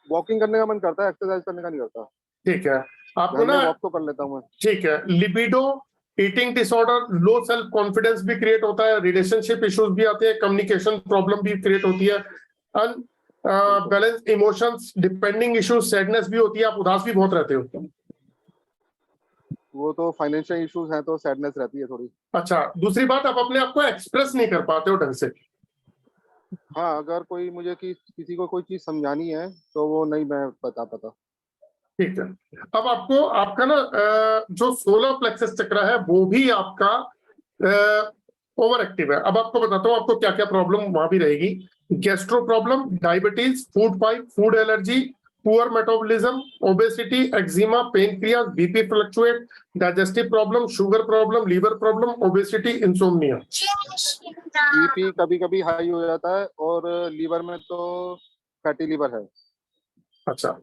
वॉकिंग करने का मन करता है, एक्सरसाइज करने का नहीं करता। ठीक है, आपको ना वॉक तो कर लेता हूँ मैं। ठीक है, libido, eating disorder, low self confidence भी क्रिएट होता है, रिलेशनशिप इश्यूज भी आते हैं, कम्युनिकेशन प्रॉब्लम भी क्रिएट होती है, balance emotions, depending issues, sadness भी होती है, आप उदास भी बहुत रहते हो। वो तो फाइनेंशियल इश्यूज हैं, तो सैडनेस रहती है थोड़ी। अच्छा, दूसरी बात, आप अपने आप को एक्सप्रेस नहीं कर पाते हो ढंग से। हाँ, अगर कोई मुझे किसी को कोई चीज समझानी है तो वो नहीं मैं बता पाता। ठीक है। अब आपको आपका ना जो सोलर प्लेक्सस चक्र है वो भी आपका ओवर एक्टिव है। अब आपको बताता हूँ आपको क्या क्या प्रॉब्लम वहां भी रहेगी। Gastro problem, diabetes, food pipe, food allergy, poor metabolism, obesity, eczema, pancreas, BP fluctuate, digestive problem, sugar problem, liver problem, obesity, insomnia. BP कभी कभी हाई हो जाता है और लीवर में तो फैटी लीवर है। अच्छा,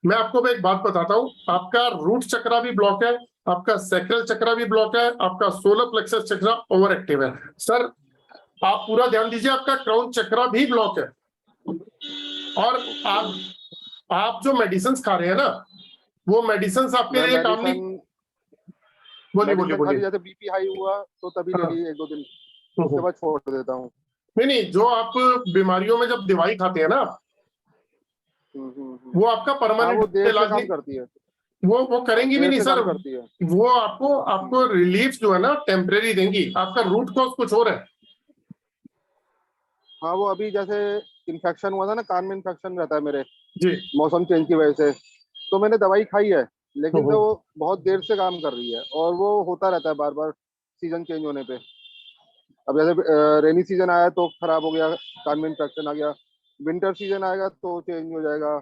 मैं आपको एक बात बताता हूँ, आपका रूट चक्रा भी ब्लॉक है, आपका सैक्रल चक्रा भी ब्लॉक है, आपका सोलर प्लेक्सस चक्रा ओवर एक्टिव है। सर आप पूरा ध्यान दीजिए, आपका क्राउन चक्रा भी ब्लॉक है। और आप जो मेडिसिन खा रहे हैं ना, वो मेडिसिन आपके लिए काम नहीं। बोलिए बोलिए मेडिसिन खाली बोलिए। जैसे बीपी हाई हुआ तो तभी ले हाँ। ली 1-2 दिन, उसके बाद छोड़ देता हूँ। नहीं, जो आप बीमारियों में जब दवाई खाते हैं ना, वो आपका हाँ, परमानेंट वो देर से इलाज काम नहीं, करती है। वो करेंगी भी देर नहीं से सर। काम करती है। वो आपको रिलीफ जो है ना टेम्परेरी देंगी, आपका रूट कॉज कुछ और है। हाँ, वो अभी जैसे इन्फेक्शन हुआ था ना, कान में इन्फेक्शन रहता है मेरे, जी। मौसम चेंज की वजह से, तो मैंने दवाई खाई है, लेकिन हम्म। तो वो बहुत देर से काम कर रही है और वो होता रहता है बार बार सीजन चेंज होने पे। अब जैसे रेनी सीजन आया तो खराब हो गया, कान में इन्फेक्शन आ गया। विंटर सीजन आएगा तो चेंज हो जाएगा।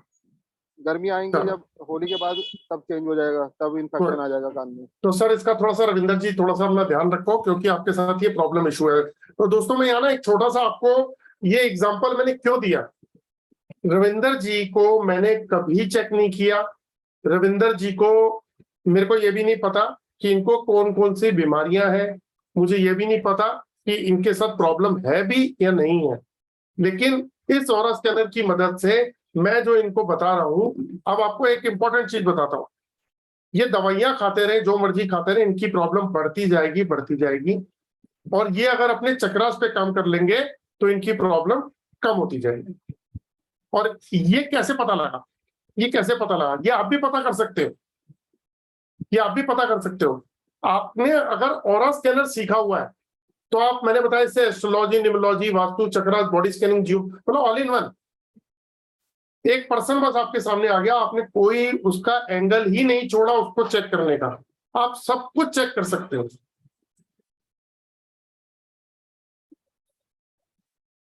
गर्मी आएंगी जब होली के बाद, तब चेंज हो जाएगा, तब इन्फेक्शन आ जाएगा कान में। तो सर इसका थोड़ा सा रविंदर जी थोड़ा सा अपना ध्यान रखो, क्योंकि आपके साथ ये प्रॉब्लम इशू है। तो दोस्तों मैं यहाँ ना एक छोटा सा आपको ये एग्जांपल मैंने क्यों दिया, रविंदर जी को मैंने कभी चेक नहीं किया। रविंदर जी को मेरे को ये भी नहीं पता कि इनको कौन कौन सी बीमारियां हैं, मुझे ये भी नहीं पता कि इनके साथ प्रॉब्लम है भी या नहीं है। लेकिन इस ऑरा स्कैनर की मदद से मैं जो इनको बता रहा हूं, अब आपको एक इंपॉर्टेंट चीज बताता हूं। ये दवाइयां खाते रहे, जो मर्जी खाते रहे, इनकी प्रॉब्लम बढ़ती जाएगी बढ़ती जाएगी। और ये अगर अपने चक्रास पे काम कर लेंगे तो इनकी प्रॉब्लम कम होती जाएगी। और ये कैसे पता लगा, ये कैसे पता लगा, ये आप भी पता कर सकते हो, ये आप भी पता कर सकते हो। आपने अगर ऑरा स्कैनर सीखा हुआ है तो आप, मैंने बताया इससे astrology, numerology, vastu, chakras, body scanning, geo, मतलब ऑल इन वन। एक पर्सन बस आपके सामने आ गया, आपने कोई उसका एंगल ही नहीं छोड़ा उसको चेक करने का, आप सब कुछ चेक कर सकते हो।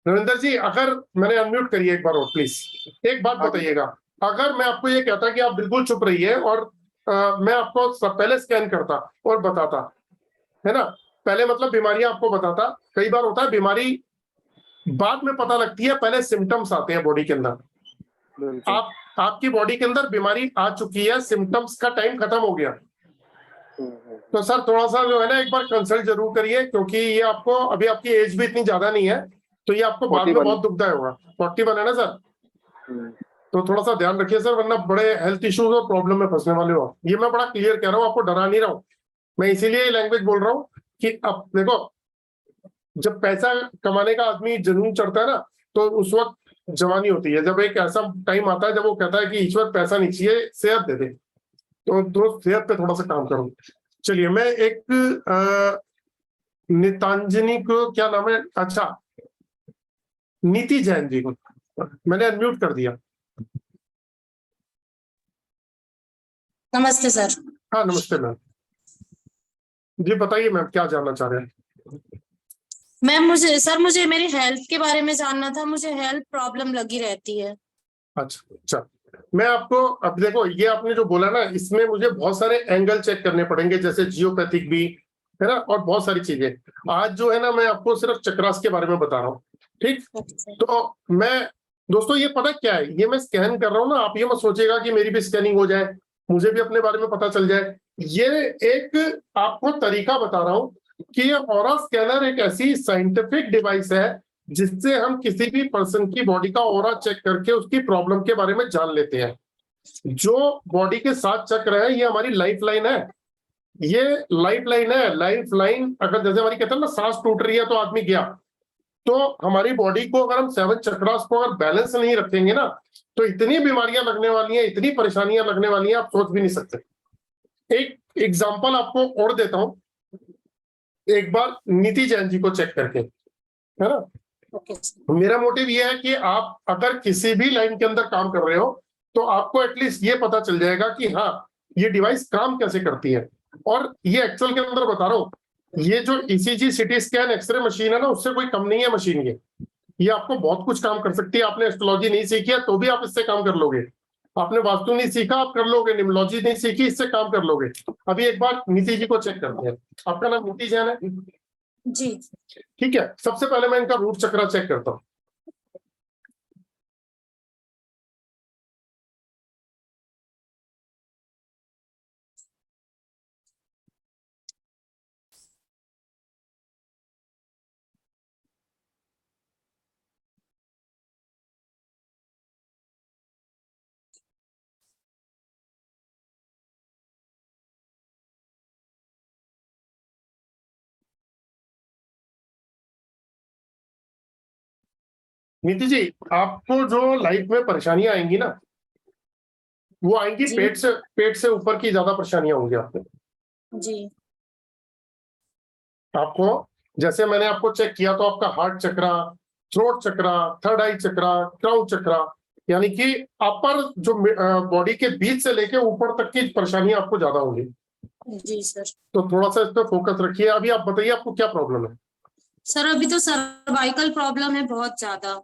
रविंदर जी अगर, मैंने अनम्यूट करिए एक बार और प्लीज, एक बात बताइएगा, अगर मैं आपको ये कहता कि आप बिल्कुल चुप रहिए और मैं आपको पहले स्कैन करता और बताता, है ना, पहले मतलब बीमारियां आपको बताता। कई बार होता है बीमारी बाद में पता लगती है, पहले सिम्टम्स आते हैं बॉडी के अंदर। आपकी बॉडी के अंदर बीमारी आ चुकी है, सिम्टम्स का टाइम खत्म हो गया। तो सर थोड़ा सा जो है ना एक बार कंसल्ट जरूर करिए, क्योंकि ये आपको, अभी आपकी एज भी इतनी ज्यादा नहीं है, तो ये आपको बाद में बहुत दुखदायक होगा। 41 है ना सर, तो थोड़ा सा ध्यान रखिए सर, वरना बड़े हेल्थ इश्यूज और प्रॉब्लम में फंसने वाले हो। ये मैं बड़ा क्लियर कह रहा हूँ, आपको डरा नहीं रहा हूँ, मैं इसीलिए लैंग्वेज बोल रहा हूँ कि अब देखो, जब पैसा कमाने का आदमी जुनून चढ़ता है ना, तो उस वक्त जवानी होती है। जब एक ऐसा टाइम आता है जब वो कहता है कि ईश्वर पैसा नहीं चाहिए, सेहत दे दे, तो दोस्त सेहत पे थोड़ा सा काम करो। चलिए, मैं एक नितांजनी को, क्या नाम है, अच्छा नीति जैन जी को मैंने अनम्यूट कर दिया। नमस्ते सर। हाँ नमस्ते मैम, जी बताइए मैम क्या जानना चाह रहे हैं। मैम मुझे मेरी हेल्थ के बारे में जानना था, मुझे हेल्थ प्रॉब्लम लगी रहती है। अच्छा, मैं आपको, अब देखो ये आपने जो बोला ना, इसमें मुझे बहुत सारे एंगल चेक करने पड़ेंगे, जैसे जियोपैथिक भी है ना, और बहुत सारी चीजें। आज जो है ना मैं आपको सिर्फ चक्रास के बारे में बता रहा हूँ, ठीक। तो मैं, दोस्तों ये पता क्या है, ये मैं स्कैन कर रहा हूँ ना, आप ये मत सोचिएगा कि मेरी भी स्कैनिंग हो जाए, मुझे भी अपने बारे में पता चल जाए। ये एक आपको तरीका बता रहा हूँ कि ये ऑरा स्कैनर एक ऐसी साइंटिफिक डिवाइस है जिससे हम किसी भी पर्सन की बॉडी का ऑरा चेक करके उसकी प्रॉब्लम के बारे में जान लेते हैं। जो बॉडी के 7 चक्र है, ये हमारी लाइफ लाइन है, ये लाइफ लाइन है। लाइफ लाइन, अगर जैसे हमारी कहते हैं ना सांस टूट रही है तो आदमी गया, तो हमारी बॉडी को अगर हम 7 चक्रास को अगर बैलेंस नहीं रखेंगे ना, तो इतनी बीमारियां लगने वाली हैं, इतनी परेशानियां लगने वाली हैं, आप सोच भी नहीं सकते। एक एग्जाम्पल आपको और देता हूं, एक बार नीति जैन जी को चेक करके, है ना। Okay sir. मेरा मोटिव ये है कि आप अगर किसी भी लाइन के अंदर काम कर रहे हो तो आपको एटलीस्ट ये पता चल जाएगा कि हाँ ये डिवाइस काम कैसे करती है। और ये एक्चुअल के अंदर बता रहा हूँ, ये जो ECG, CT scan, x ray machine है ना, उससे कोई कम नहीं है मशीन ये आपको बहुत कुछ काम कर सकती है। आपने एस्ट्रोलॉजी नहीं सीखी है तो भी आप इससे काम कर लोगे, आपने वास्तु नहीं सीखा आप कर लोगे, न्यूमरोलॉजी नहीं सीखी इससे काम कर लोगे। अभी एक बार नीति जी को चेक करते हैं। आपका नाम नीति जैन है? जी। ठीक है, सबसे पहले मैं इनका रूट चक्रा चेक करता हूँ। नीति जी, आपको जो लाइफ में परेशानियां आएंगी ना, वो आएंगी जी। पेट से ऊपर की ज्यादा परेशानियां होंगी आपको। जी। आपको, जैसे मैंने आपको चेक किया तो आपका हार्ट चक्रा, थ्रोट चक्रा, थर्ड आई चक्रा, क्राउन चक्रा, यानी कि अपर जो बॉडी के बीच से लेके ऊपर तक की परेशानियां आपको ज्यादा होंगी। जी सर। तो थोड़ा सा इस पर फोकस रखिए। अभी आप बताइए आपको क्या प्रॉब्लम है? सर अभी तो सर्वाइकल प्रॉब्लम है बहुत ज्यादा,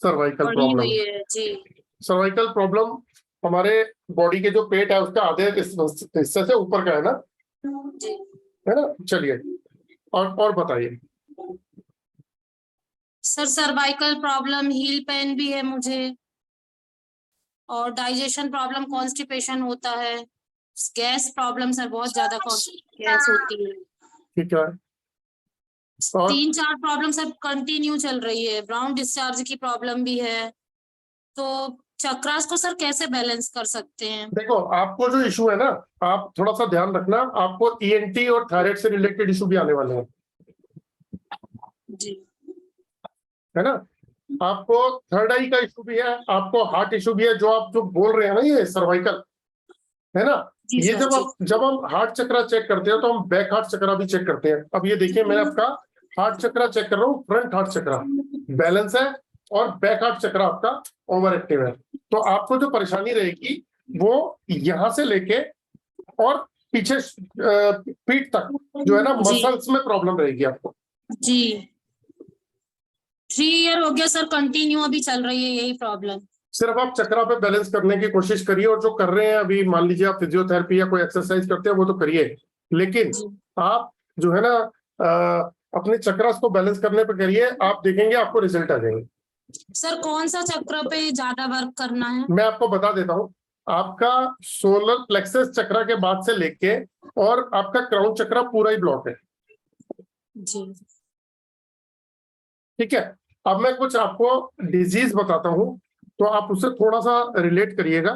सर्वाइकल बढ़ी प्रॉब्लम। हुई है। जी। सर्वाइकल प्रॉब्लम हमारे बॉडी के जो पेट है उसका आधे हिस्से से ऊपर का है ना, जी। है ना। चलिए और बताइए। Sir cervical problem, heal pen भी है मुझे, और डाइजेशन प्रॉब्लम, कॉन्स्टिपेशन होता है, गैस प्रॉब्लम सर बहुत ज्यादा गैस होती है। ठीक है, और 3-4 प्रॉब्लम सब कंटिन्यू चल रही है। ब्राउन डिस्चार्ज की प्रॉब्लम भी है। तो चक्रास को सर कैसे बैलेंस कर सकते हैं? देखो, आपको जो इशू है ना, आप थोड़ा सा ध्यान रखना, आपको ईएनटी और थायराइड से रिलेटेड इशू भी आने वाले हैं, जी। है ना। आपको थर्ड आई का इशू भी है, आपको हार्ट इशू भी है, जो आप जो बोल रहे हैं ना ये सर्वाइकल, है ना। जी ये सर, जब हम हार्ट चक्रा चेक करते हैं तो हम बैक हार्ट चक्रा भी चेक करते हैं। अब ये देखिए, मैं आपका हार्ट चक्रा चेक कर रहा हूँ, फ्रंट हार्ट चक्रा बैलेंस है और बैक हार्ट चक्रा आपका ओवर एक्टिव है। तो आपको जो परेशानी रहेगी वो यहां से लेके और पीछे पीठ तक जो है ना, जी। मसल्स में प्रॉब्लम रहेगी आपको। जी 3 ईयर हो गया सर, कंटिन्यू अभी चल रही है यही प्रॉब्लम। सिर्फ आप चक्रा पे बैलेंस करने की कोशिश करिए, और जो कर रहे हैं अभी, मान लीजिए आप फिजियोथेरेपी या कोई एक्सरसाइज करते हैं वो तो करिए, लेकिन जी। आप जो है ना अपने चक्रास को बैलेंस करने पे करिए, आप देखेंगे आपको रिजल्ट आ जाएंगे। सर कौन सा चक्र पे ज्यादा वर्क करना है? मैं आपको बता देता हूँ, आपका सोलर प्लेक्सस चक्रा के बाद से लेके और आपका क्राउन चक्रा पूरा ही ब्लॉक है। जी। ठीक है, अब मैं कुछ आपको डिजीज बताता हूँ तो आप उससे थोड़ा सा रिलेट करिएगा।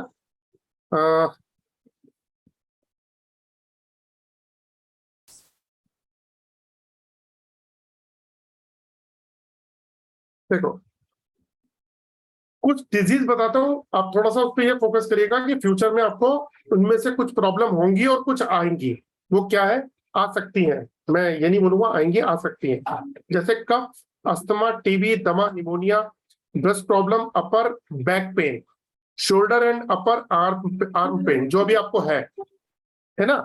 देखो, कुछ डिजीज बताता हूँ, आप थोड़ा सा उस पर ये फोकस करिएगा कि फ्यूचर में आपको उनमें से कुछ प्रॉब्लम होंगी और कुछ आएंगी। वो क्या है? आ सकती हैं, मैं ये नहीं बोलूंगा आएंगी, आ सकती हैं। जैसे कफ, अस्थमा, टीबी, दमा, pneumonia, breast problem, upper back pain, shoulder and upper arm pain जो अभी आपको है ना,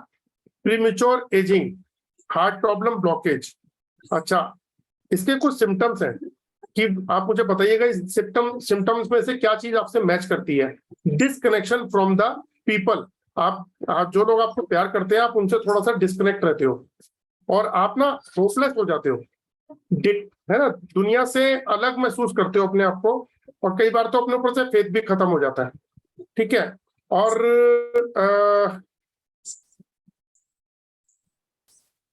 premature ageing, heart problem, blockage. अच्छा, इसके कुछ सिम्टम्स हैं कि आप मुझे बताइएगा इस सिम्टम्स में से क्या चीज आपसे मैच करती है। डिसकनेक्शन फ्रॉम द पीपल, आप जो लोग आपको प्यार करते हैं आप उनसे थोड़ा सा डिस्कनेक्ट रहते हो, और आप ना होपलेस हो जाते हो, है ना, दुनिया से अलग महसूस करते हो अपने आप को, और कई बार तो अपने ऊपर से फेथ भी खत्म हो जाता है। ठीक है, और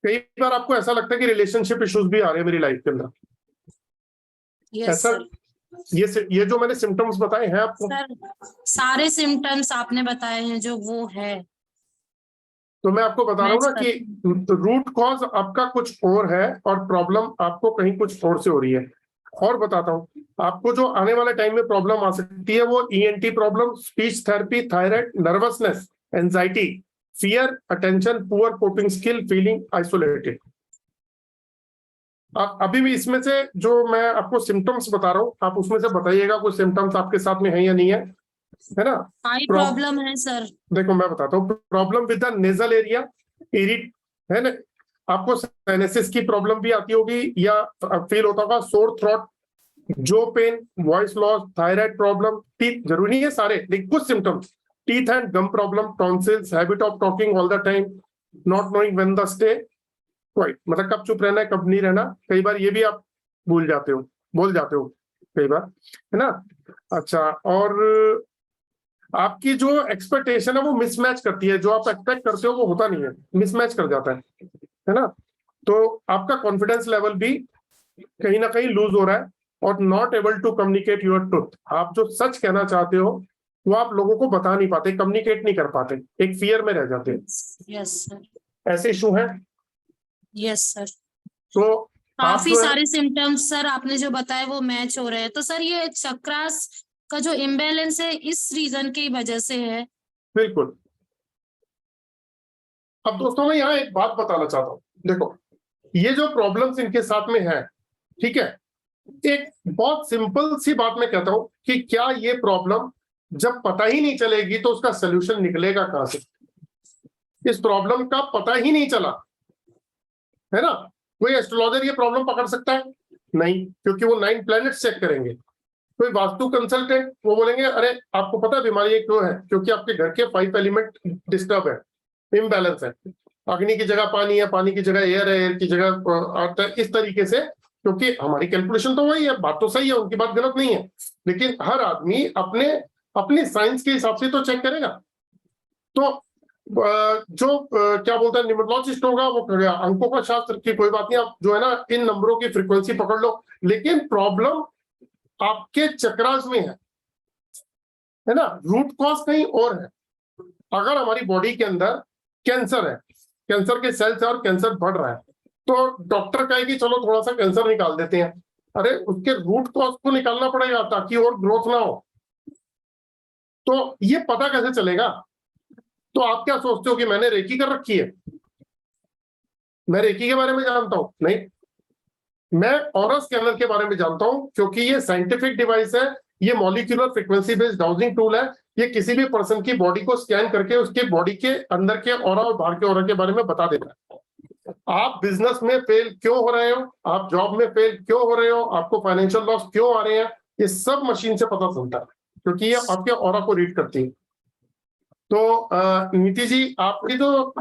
कई बार आपको ऐसा लगता है कि रिलेशनशिप इश्यूज भी आ रहे हैं मेरी लाइफ के अंदर। यस ऐसा, सर। ये जो मैंने सिम्टम्स बताए हैं आपको, सर सारे सिम्टम्स आपने बताए हैं जो वो है, तो मैं आपको बता रहा हूँ ना मैच कि रूट कॉज आपका कुछ और है और प्रॉब्लम आपको कहीं कुछ और से हो रही है। और बताता हूँ, आपको जो आने वाले टाइम में प्रॉब्लम आ सकती है वो ENT problem, speech therapy, thyroid, nervousness, anxiety, fear, attention, poor coping skill, feeling isolated. अभी भी इसमें से जो मैं आपको सिम्टम्स बता रहा हूँ, आप उसमें से बताइएगा कोई सिम्टम्स आपके साथ में है या नहीं है ना? आई प्रॉब्लम है सर। देखो मैं बताता हूँ, problem with the nasal area, इरिट है ना, आपको साइनसिस की प्रॉब्लम भी आती होगी या फील होता होगा, सोर थ्रोट, जो pain, voice loss, thyroid problem, teeth, जरूरी नहीं है सारे, लेकिन कुछ symptoms, teeth and gum problem, tonsils, habit of talking all the time, not knowing when the stay quiet, मतलब कब चुप रहना है कब नहीं रहना, कई बार ये भी आप बोल जाते हो कई बार, है ना? अच्छा, और आपकी जो एक्सपेक्टेशन है वो मिसमैच करती है, जो आप एक्सपेक्ट करते हो वो होता नहीं है, मिसमैच कर जाता है ना? तो आपका कॉन्फिडेंस लेवल भी कहीं ना कहीं लूज हो रहा है, और not able to communicate your truth, आप जो सच कहना चाहते हो वो आप लोगों को बता नहीं पाते, कम्युनिकेट नहीं कर पाते, एक फियर में रह जाते हैं। Yes sir. ऐसे इशू है? Yes sir. तो काफी सारे सिम्टम्स सर आपने जो बताए वो मैच हो रहे हैं, तो सर ये चक्रास का जो इम्बैलेंस है इस रीजन की वजह से है? बिल्कुल। अब दोस्तों मैं यहाँ एक बात बताना चाहता हूँ, देखो ये जो प्रॉब्लम्स इनके साथ में है, ठीक है, एक बहुत सिंपल सी बात मैं कहता हूं कि क्या ये प्रॉब्लम जब पता ही नहीं चलेगी तो उसका सोल्यूशन निकलेगा कहां से? इस प्रॉब्लम का पता ही नहीं चला, है ना? कोई एस्ट्रोलॉजर ये प्रॉब्लम पकड़ सकता है? नहीं, क्योंकि वो 9 प्लैनेट्स चेक करेंगे। कोई वास्तु कंसल्टेंट वो बोलेंगे अरे आपको पता है बीमारी ये क्यों है? क्योंकि आपके घर के 5 एलिमेंट डिस्टर्ब है, इम्बैलेंस है, अग्नि की जगह पानी है, पानी की जगह एयर है, एयर की जगह अर्थ है, इस तरीके से, क्योंकि हमारी कैलकुलेशन तो वही है, बात तो सही है, उनकी बात गलत नहीं है, लेकिन हर आदमी अपने साइंस के हिसाब से तो चेक करेगा। तो जो क्या बोलते हैं न्यूमरोलॉजिस्ट होगा वो करेगा अंकों का शास्त्र की, कोई बात नहीं, आप जो है ना इन नंबरों की फ्रीक्वेंसी पकड़ लो, लेकिन प्रॉब्लम आपके चक्रास में है ना, रूट कॉज कहीं और है। अगर हमारी बॉडी के अंदर कैंसर है, कैंसर के सेल्स है और कैंसर बढ़ रहा है, तो डॉक्टर कहेगी चलो थोड़ा सा कैंसर निकाल देते हैं, अरे उसके रूट कॉज को निकालना पड़ेगा ताकि और ग्रोथ ना हो। तो ये पता कैसे चलेगा? तो आप क्या सोचते हो कि मैंने रेकी कर रखी है, मैं रेकी के बारे में जानता हूं? नहीं, मैं ऑरा स्कैनर के बारे में जानता हूं, क्योंकि ये साइंटिफिक डिवाइस है, ये molecular frequency based dowsing tool है, ये किसी भी पर्सन की बॉडी को स्कैन करके उसके बॉडी के अंदर के ऑरा और बाहर के ऑरा के बारे में बता देता है। आप बिजनेस में फेल क्यों हो रहे हो, आप जॉब में फेल क्यों हो रहे हो, आपको फाइनेंशियल लॉस क्यों आ रहे हैं, ये सब मशीन से पता चलता है, क्योंकि ये आपके ऑरा को रीड करती है। तो नीति जी, आपकी जो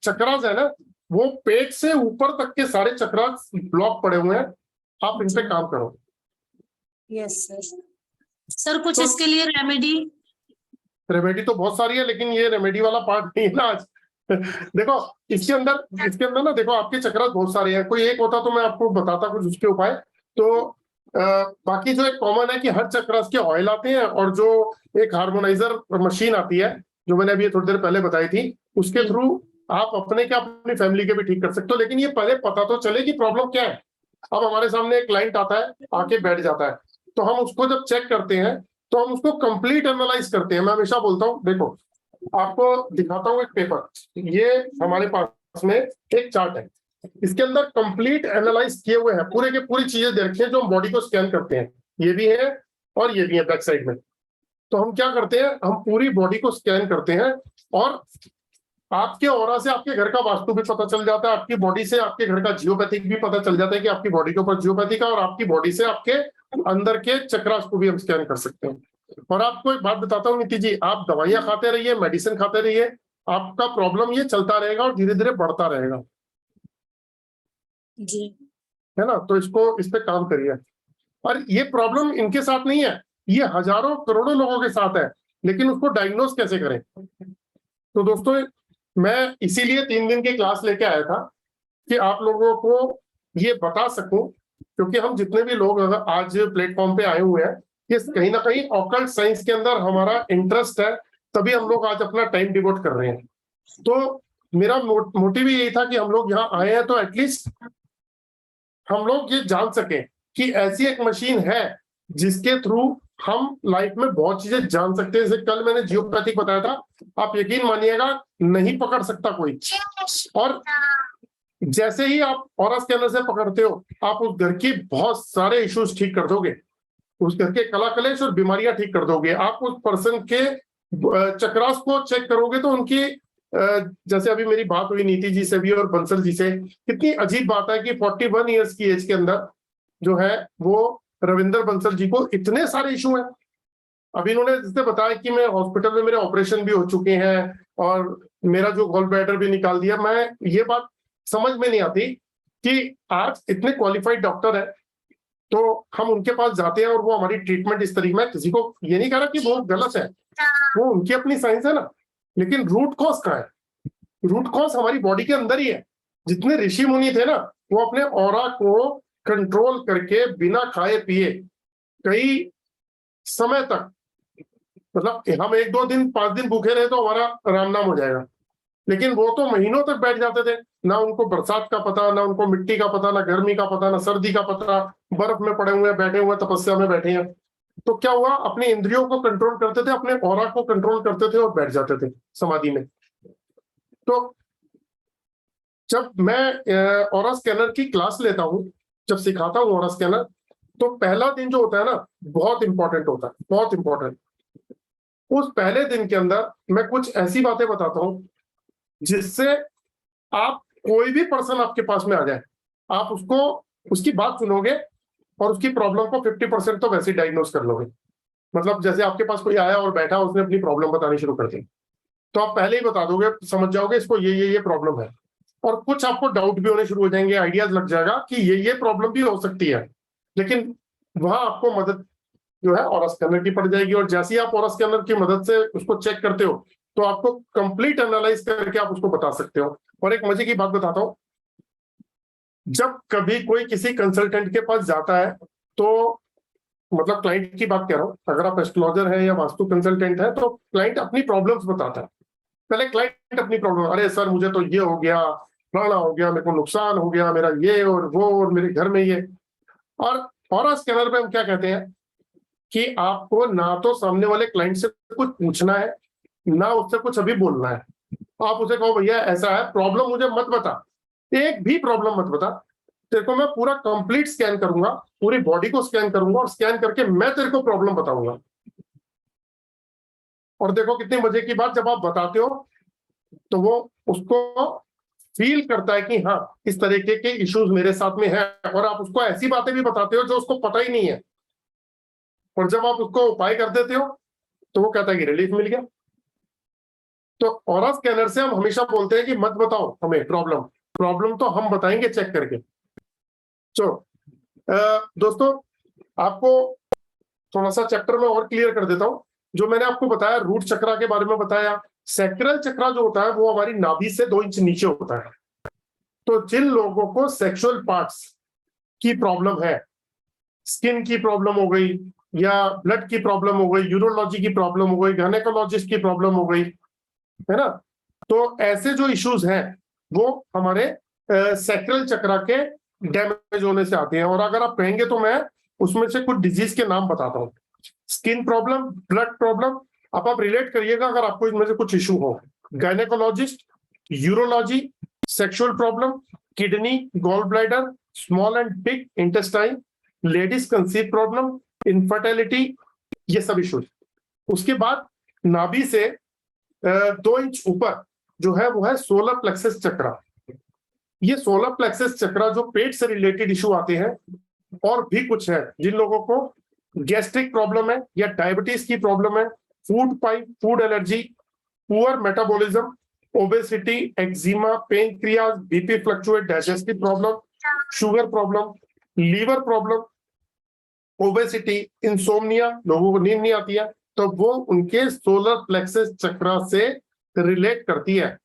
चक्रास है ना, वो पेट से ऊपर तक के सारे चक्रास ब्लॉक पड़े हुए हैं, आप इन पे काम करो। Yes sir. सर कुछ इसके लिए रेमेडी तो बहुत सारी है, लेकिन ये रेमेडी वाला पार्ट नहीं है ना आज। देखो इसके अंदर ना, देखो आपके चक्रास बहुत सारे हैं, कोई एक होता तो मैं आपको बताता कुछ उसके उपाय। तो बाकी जो एक कॉमन है कि हर चक्रास के ऑयल आते हैं, और जो एक हार्मोनाइजर मशीन आती है जो मैंने अभी थोड़ी देर पहले बताई थी, उसके थ्रू आप अपने क्या अपनी फैमिली के भी ठीक कर सकते हो, लेकिन ये पहले पता तो चले कि प्रॉब्लम क्या है। अब हमारे सामने एक क्लाइंट आता है, आके बैठ जाता है, तो हम उसको जब चेक करते हैं तो हम उसको कंप्लीट एनालाइज करते हैं। मैं हमेशा बोलता हूँ, देखो आपको दिखाता हूँ एक पेपर, ये हमारे पास में एक चार्ट है, इसके अंदर कंप्लीट एनालाइज किए हुए हैं, पूरे के पूरी चीजें दे रखी है जो हम बॉडी को स्कैन करते हैं, ये भी है और ये भी है बैक साइड में। तो हम क्या करते हैं, हम पूरी बॉडी को स्कैन करते हैं, और आपके ऑरा से आपके घर का वास्तु भी पता चल जाता है, आपकी बॉडी से आपके घर का जियोपैथिक भी पता चल जाता है कि आपकी बॉडी के ऊपर जियोपैथिक है, और आपकी बॉडी से आपके अंदर के चक्रास को भी हम स्कैन कर सकते हैं। और आपको एक बात बताता हूँ नीति जी, आप दवाइयां खाते रहिए, मेडिसिन खाते रहिए, आपका प्रॉब्लम ये चलता रहेगा और धीरे धीरे बढ़ता रहेगा जी, है ना? तो इस पे काम करिए। और ये प्रॉब्लम इनके साथ नहीं है, ये हजारों करोड़ों लोगों के साथ है, लेकिन उसको डायग्नोज कैसे करें? तो दोस्तों मैं इसीलिए 3 दिन की क्लास लेके आया था कि आप लोगों को ये बता सकूं, क्योंकि हम जितने भी लोग आज प्लेटफॉर्म पे आए हुए हैं, ये कहीं ना कहीं ऑकल्ट साइंस के अंदर हमारा इंटरेस्ट है, तभी हम लोग आज अपना टाइम डिवोट कर रहे हैं। तो मेरा मोटिव यही था कि हम लोग यहाँ आए हैं तो एटलीस्ट हम लोग ये जान सकें कि ऐसी एक मशीन है जिसके थ्रू हम लाइफ में बहुत चीजें जान सकते हैं। जैसे कल मैंने जियोपैथिक बताया था, आप यकीन मानिएगा नहीं पकड़ सकता कोई। और जैसे ही आप ऑरा स्कैनर से पकड़ते हो, आप उस घर के बहुत सारे इश्यूज ठीक कर दोगे, उस घर के कला कलेश और बीमारियां ठीक कर दोगे। आप उस पर्सन के चक्रास को चेक करोगे तो उनकी जैसे अभी मेरी बात हुई नीति जी से भी और बंसल जी से, कितनी अजीब बात है कि 41 इयर्स की एज के अंदर जो है वो रविंदर बंसल जी को इतने सारे इशू हैं। अभी इन्होंने जैसे बताया कि मैं हॉस्पिटल में मेरे ऑपरेशन भी हो चुके हैं और मेरा जो गॉल ब्लैडर भी निकाल दिया। मैं ये बात समझ में नहीं आती कि आज इतने क्वालिफाइड डॉक्टर है तो हम उनके पास जाते हैं और वो हमारी ट्रीटमेंट इस तरीके में, किसी को ये नहीं कह रहा कि वो गलत है, वो उनकी अपनी साइंस है ना, लेकिन रूट कॉज कहाँ है? रूट कॉज हमारी बॉडी के अंदर ही है। जितने ऋषि मुनि थे ना, वो अपने ऑरा को कंट्रोल करके बिना खाए पिए कई समय तक, मतलब हम 1-2 दिन 5 दिन भूखे रहे तो हमारा राम नाम हो जाएगा, लेकिन वो तो महीनों तक बैठ जाते थे। ना उनको बरसात का पता, ना उनको मिट्टी का पता, ना गर्मी का पता, ना सर्दी का पता, बर्फ में पड़े हुए बैठे हुए तपस्या में बैठे हैं। तो क्या हुआ, अपने इंद्रियों को कंट्रोल करते थे, अपने ऑरा को कंट्रोल करते थे और बैठ जाते थे समाधि में। तो जब मैं ऑरा स्कैनर की क्लास लेता हूं, जब सिखाता हूं ऑरा स्कैनर, तो पहला दिन जो होता है ना, बहुत इंपॉर्टेंट होता है, बहुत इंपॉर्टेंट। उस पहले दिन के अंदर मैं कुछ ऐसी बातें बताता हूं जिससे आप, कोई भी पर्सन आपके पास में आ जाए, आप उसको उसकी बात सुनोगे और उसकी प्रॉब्लम को 50% तो वैसे ही डायग्नोज कर लोगे। मतलब जैसे आपके पास कोई आया और बैठा, उसने अपनी प्रॉब्लम बतानी शुरू कर दी, तो आप पहले ही बता दोगे, समझ जाओगे इसको ये प्रॉब्लम है। और कुछ आपको डाउट भी होने शुरू हो जाएंगे, आइडियाज लग जाएगा कि ये प्रॉब्लम भी हो सकती है, लेकिन वहां आपको मदद जो है ऑरा स्कैनर की पड़ जाएगी। और जैसे ही आप ऑरा स्कैनर की मदद से उसको चेक करते हो तो आपको कंप्लीट एनालाइज करके आप उसको बता सकते हो। और एक मजे की बात बताता हूं, जब कभी कोई किसी कंसल्टेंट के पास जाता है तो, मतलब क्लाइंट की बात कह रहा हूं, अगर आप एस्ट्रोलॉजर है या वास्तु कंसल्टेंट है तो क्लाइंट अपनी प्रॉब्लम्स बताता है। पहले क्लाइंट अपनी प्रॉब्लम, अरे सर मुझे तो ये हो गया, फलाना हो गया, मेरे को नुकसान हो गया, मेरा ये और वो, और मेरे घर में ये। और ऑरा स्कैनर पे हम क्या कहते हैं कि आपको ना तो सामने वाले क्लाइंट से कुछ पूछना है, ना उससे कुछ अभी बोलना है। आप उसे कहो भैया ऐसा है, प्रॉब्लम मुझे मत बता, एक भी प्रॉब्लम मत बता, तेरे को मैं पूरा कंप्लीट स्कैन करूंगा, पूरी बॉडी को स्कैन करूंगा और स्कैन करके मैं तेरे को प्रॉब्लम बताऊंगा। और देखो कितनी मजे की बात, जब आप बताते हो तो वो उसको फील करता है कि हाँ इस तरीके के इश्यूज मेरे साथ में है, और आप उसको ऐसी बातें भी बताते हो जो उसको पता ही नहीं है। और जब आप उसको उपाय कर देते हो तो वो कहता है कि रिलीफ मिल गया। तो ऑरा स्कैनर से हम हमेशा बोलते हैं कि मत बताओ हमें प्रॉब्लम तो हम बताएंगे चेक करके। चलो दोस्तों, आपको थोड़ा सा चैप्टर में और क्लियर कर देता हूं। जो मैंने आपको बताया, रूट चक्रा के बारे में बताया, सैक्रल चक्रा जो होता है वो हमारी नाभि से 2 इंच नीचे होता है। तो जिन लोगों को सेक्सुअल पार्ट्स की प्रॉब्लम है, स्किन की प्रॉब्लम हो गई या ब्लड की प्रॉब्लम हो गई, यूरोलॉजी की प्रॉब्लम हो गई, गायनेकोलॉजिस्ट की प्रॉब्लम हो गई, है ना, तो ऐसे जो इश्यूज हैं वो हमारे सैक्रल चक्रा के डैमेज होने से आते हैं। और अगर आप कहेंगे तो मैं उसमें से कुछ डिजीज के नाम बताता हूँ। स्किन प्रॉब्लम, ब्लड प्रॉब्लम, अब आप रिलेट करिएगा अगर आपको इनमें से कुछ इशू हो। Gynaecologist, urology, sexual problem, kidney, gall bladder, small and big intestine, ladies conceive problem, infertility, ये सब इश्यूज। उसके बाद नाभि से 2 इंच ऊपर जो है वो है सोलर प्लेक्सस चक्रा। ये सोलर प्लेक्सस चक्रा जो पेट से रिलेटेड इशू आते हैं, और भी कुछ है, जिन लोगों को गैस्ट्रिक प्रॉब्लम है या डायबिटीज की प्रॉब्लम है, food pipe, food allergy, poor metabolism, obesity, eczema, pancreas, BP fluctuate, digestive problem, sugar problem, liver problem, obesity, insomnia, लोगों को नींद नहीं आती है, तो वो उनके सोलर प्लेक्सस चक्रा से रिलेट करती है।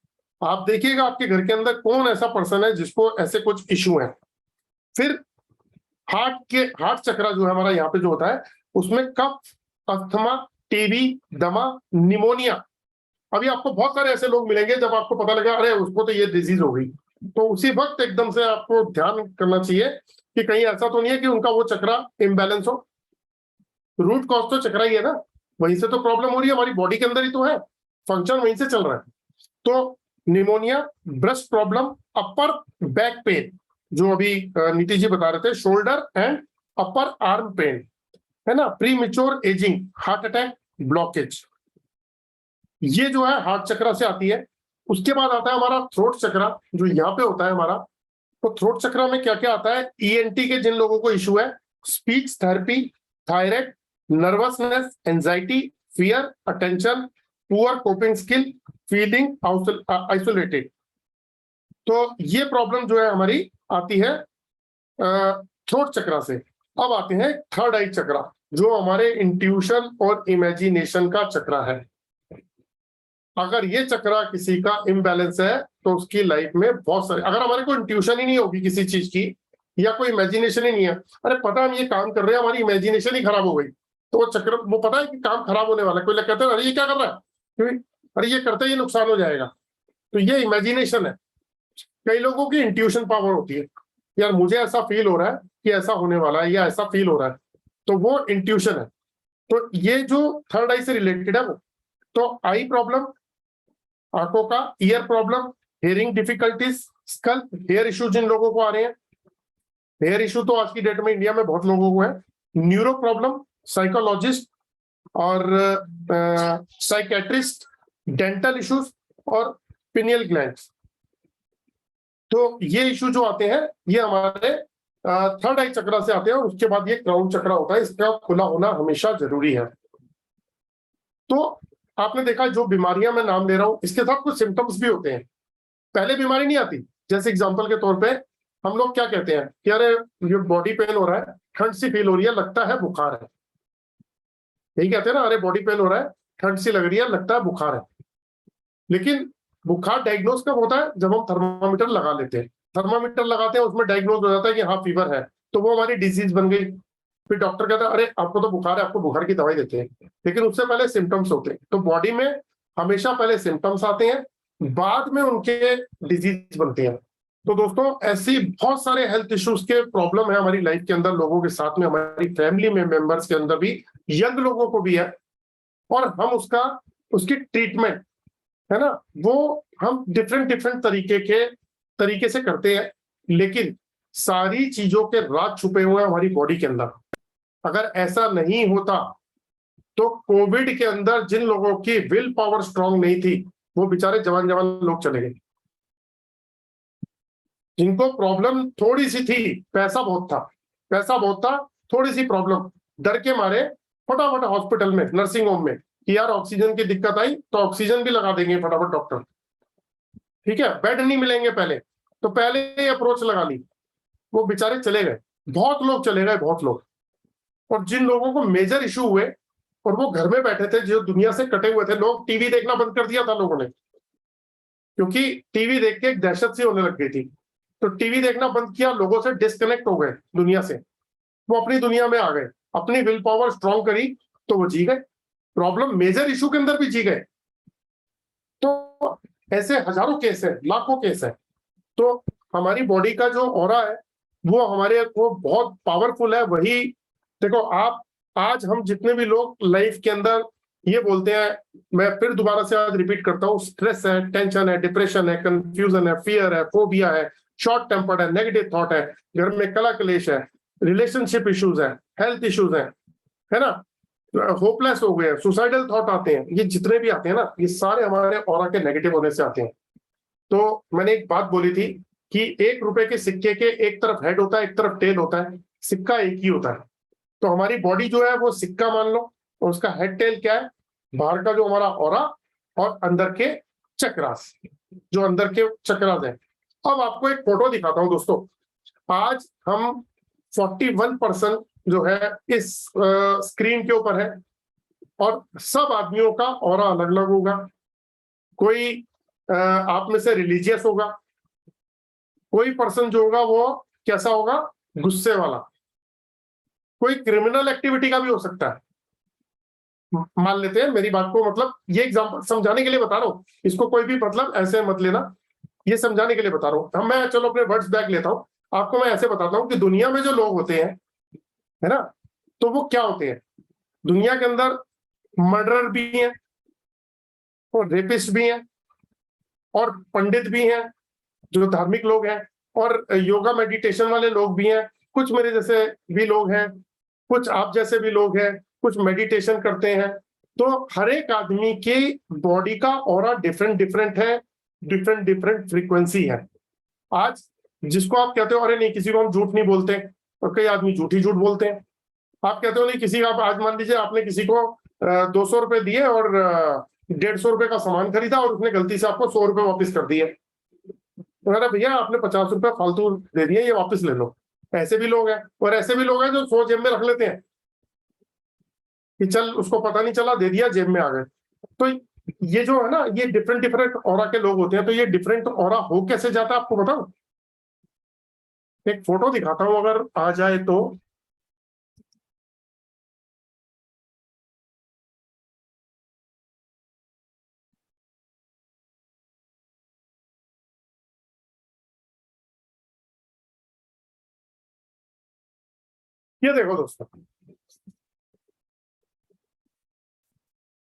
आप देखिएगा आपके घर के अंदर कौन ऐसा पर्सन है जिसको ऐसे कुछ इश्यू है। फिर हार्ट चक्रा जो है हमारा यहाँ पे जो होता है, उसमें कफ, अस्थमा, टीबी, दमा, निमोनिया। अभी आपको बहुत सारे ऐसे लोग मिलेंगे जब आपको पता लगा अरे उसको तो ये डिजीज हो गई, तो उसी वक्त एकदम से आपको ध्यान करना चाहिए कि कहीं ऐसा तो नहीं है कि उनका वो चक्रा इम्बैलेंस हो। रूट कॉज तो चक्रा ही है ना, वहीं से तो प्रॉब्लम हो रही है, हमारी बॉडी के अंदर ही तो है, फंक्शन वहीं से चल रहा है। तो pneumonia, breast problem, upper back pain, जो अभी नीति जी बता रहे थे, shoulder and upper arm pain, है ना, premature ageing, heart attack, blockage, ये जो है हार्ट चक्रा से आती है। उसके बाद आता है हमारा थ्रोट चक्रा, जो यहाँ पे होता है हमारा। तो थ्रोट चक्रा में क्या क्या आता है? ईएनटी के जिन लोगों को इशू है, speech therapy, thyroid, nervousness, anxiety, fear, attention, poor coping skill, feeling isolated, तो ये प्रॉब्लम जो है हमारी आती है थ्रोट चक्रा से। अब आते हैं थर्ड आई चक्रा, जो हमारे इंट्यूशन और इमेजिनेशन का चक्रा है। अगर ये चक्रा किसी का इम्बैलेंस है तो उसकी लाइफ में बहुत सारे, अगर हमारे को इंट्यूशन ही नहीं होगी किसी चीज की, या कोई इमेजिनेशन ही नहीं है, अरे पता हम ये काम कर रहे हैं, हमारी इमेजिनेशन ही खराब हो गई, तो वो चक्र, वो पता है कि काम खराब होने वाला है, कोई लोग कहते हैं अरे ये क्या कर रहा है, अरे ये करते ही नुकसान हो जाएगा, तो ये इमेजिनेशन है। कई लोगों की इंट्यूशन पावर होती है, यार मुझे ऐसा फील हो रहा है कि ऐसा होने वाला है, या ऐसा फील हो रहा है, तो वो इंट्यूशन है। तो ये जो थर्ड आई से रिलेटेड है वो, तो आई प्रॉब्लम, आंखों का, ear problem, hearing difficulties, skull, hair issue जिन लोगों को आ रहे हैं, हेयर इश्यू तो आज की डेट में इंडिया में बहुत लोगों को है, न्यूरो प्रॉब्लम, साइकोलॉजिस्ट और साइकेट्रिस्ट, डेंटल इश्यूज और पिनियल ग्लैंड्स, तो ये इश्यू जो आते हैं ये हमारे थर्ड आई चक्रा से आते हैं। और उसके बाद ये क्राउन चक्रा होता है, इसका खुला होना हमेशा जरूरी है। तो आपने देखा जो बीमारियां मैं नाम ले रहा हूं, इसके साथ कुछ सिम्टम्स भी होते हैं। पहले बीमारी नहीं आती, जैसे एग्जांपल के तौर पे हम लोग क्या कहते हैं कि अरे ये बॉडी पेन हो रहा है, ठंड सी फील हो रही है, लगता है बुखार है, यही कहते हैं ना, अरे बॉडी पेन हो रहा है, ठंड सी लग रही है, लगता है बुखार है। लेकिन बुखार डायग्नोज कब होता है? जब हम थर्मामीटर लगा लेते हैं, थर्मामीटर लगाते हैं, उसमें डायग्नोज हो जाता है कि हाँ फीवर है, तो वो हमारी डिजीज बन गई। फिर डॉक्टर कहता है अरे आपको तो बुखार है, आपको बुखार की दवाई देते हैं, लेकिन उससे पहले सिम्टम्स होते हैं। तो बॉडी में हमेशा पहले सिम्टम्स आते हैं, बाद में उनके डिजीज बनते हैं। तो दोस्तों ऐसी बहुत सारे हेल्थ इश्यूज के प्रॉब्लम है हमारी लाइफ के अंदर, लोगों के साथ में, हमारी फैमिली में मेंबर्स के अंदर भी, यंग लोगों को भी है, और हम उसकी ट्रीटमेंट है ना, वो हम डिफरेंट तरीके से करते हैं। लेकिन सारी चीजों के राज छुपे हुए हैं हमारी बॉडी के अंदर। अगर ऐसा नहीं होता तो कोविड के अंदर जिन लोगों की विल पावर स्ट्रांग नहीं थी, वो बेचारे जवान लोग चले गए। जिनको प्रॉब्लम थोड़ी सी थी, पैसा बहुत था, थोड़ी सी प्रॉब्लम, डर के मारे फटाफट हॉस्पिटल में, नर्सिंग होम में, कि यार ऑक्सीजन की दिक्कत आई तो ऑक्सीजन भी लगा देंगे फटाफट डॉक्टर, ठीक है, बेड नहीं मिलेंगे पहले, तो पहले ही अप्रोच लगा ली, वो बेचारे चले गए, बहुत लोग चले गए, बहुत लोग। और जिन लोगों को मेजर इशू हुए और वो घर में बैठे थे, जो दुनिया से कटे हुए थे, लोग टीवी देखना बंद कर दिया था लोगों ने, क्योंकि टीवी देख के एक दहशत सी होने लग गई थी, तो टीवी देखना बंद किया, लोगों से डिस्कनेक्ट हो गए दुनिया से, वो अपनी दुनिया में आ गए, अपनी विल पावर स्ट्रांग करी तो वो जी गए, प्रॉब्लम मेजर इशू के अंदर भी जी गए। तो ऐसे हजारों केस है, लाखों केस है। तो हमारी बॉडी का जो ऑरा है वो हमारे को बहुत पावरफुल है। वही देखो आप, आज हम जितने भी लोग लाइफ के अंदर ये बोलते हैं, मैं फिर दोबारा से आज रिपीट करता हूँ, स्ट्रेस है, टेंशन है, डिप्रेशन है, कंफ्यूजन है, फियर है, फोबिया है, शॉर्ट टेम्पर्ड है, नेगेटिव थॉट है, घर में कला कलेश है, रिलेशनशिप इश्यूज है, हेल्थ इश्यूज है ना, होपलेस हो गए, सुसाइडल थॉट आते हैं, ये जितने भी आते हैं ना, ये सारे हमारे ऑरा के नेगेटिव होने से आते हैं। तो मैंने एक बात बोली थी कि 1 रुपए के सिक्के के एक तरफ हेड होता है, एक तरफ टेल होता है, सिक्का एक ही होता है। तो हमारी बॉडी जो है वो सिक्का मान लो, और उसका हेड टेल क्या है? बाहर का जो हमारा ऑरा और अंदर के चक्रास, जो अंदर के चक्रास है। अब आपको एक फोटो दिखाता हूं दोस्तों। आज हम 41% जो है इस स्क्रीन के ऊपर है, और सब आदमियों का ऑरा अलग अलग होगा। कोई आप में से रिलीजियस होगा, कोई पर्सन जो होगा वो कैसा होगा? गुस्से वाला, कोई क्रिमिनल एक्टिविटी का भी हो सकता है, मान लेते हैं मेरी बात को, मतलब ये एग्जांपल समझाने के लिए बता रहा हूं, इसको कोई भी मतलब ऐसे मत लेना, ये समझाने के लिए बता रहा हूं। मैं चलो अपने वर्ड्स बैक लेता हूं, आपको मैं ऐसे बताता हूं कि दुनिया में जो लोग होते हैं, है ना, तो वो क्या होते हैं। दुनिया के अंदर मर्डरर भी हैं और रेपिस्ट भी हैं और पंडित भी हैं जो धार्मिक लोग हैं, और योगा मेडिटेशन वाले लोग भी हैं, कुछ मेरे जैसे भी लोग हैं, कुछ आप जैसे भी लोग हैं, कुछ मेडिटेशन करते हैं। तो हर एक आदमी की बॉडी का ऑरा डिफरेंट डिफरेंट है, डिफरेंट डिफरेंट फ्रीक्वेंसी है। आज जिसको आप कहते हो अरे नहीं किसी को हम झूठ नहीं बोलते, और कई आदमी झूठी झूठ बोलते हैं। आप कहते हो नहीं किसी, आप आज मान लीजिए आपने किसी को 200 रुपए दिए और 150 रुपए का सामान खरीदा और उसने गलती से आपको 100 रुपए वापस कर दिए, तो अरे भैया आपने 50 रुपए फालतू दे दिए, ये वापस ले लो। ऐसे भी लोग हैं, और ऐसे भी लोग हैं जो 100 जेब में रख लेते हैं कि चल उसको पता नहीं चला, दे दिया, जेब में आ गए। तो ये जो है ना, ये डिफरेंट डिफरेंट ऑरा के लोग होते हैं। तो ये डिफरेंट ऑरा हो कैसे जाता है आपको बताऊं? एक फोटो दिखाता हूं अगर आ जाए तो। ये देखो दोस्तों,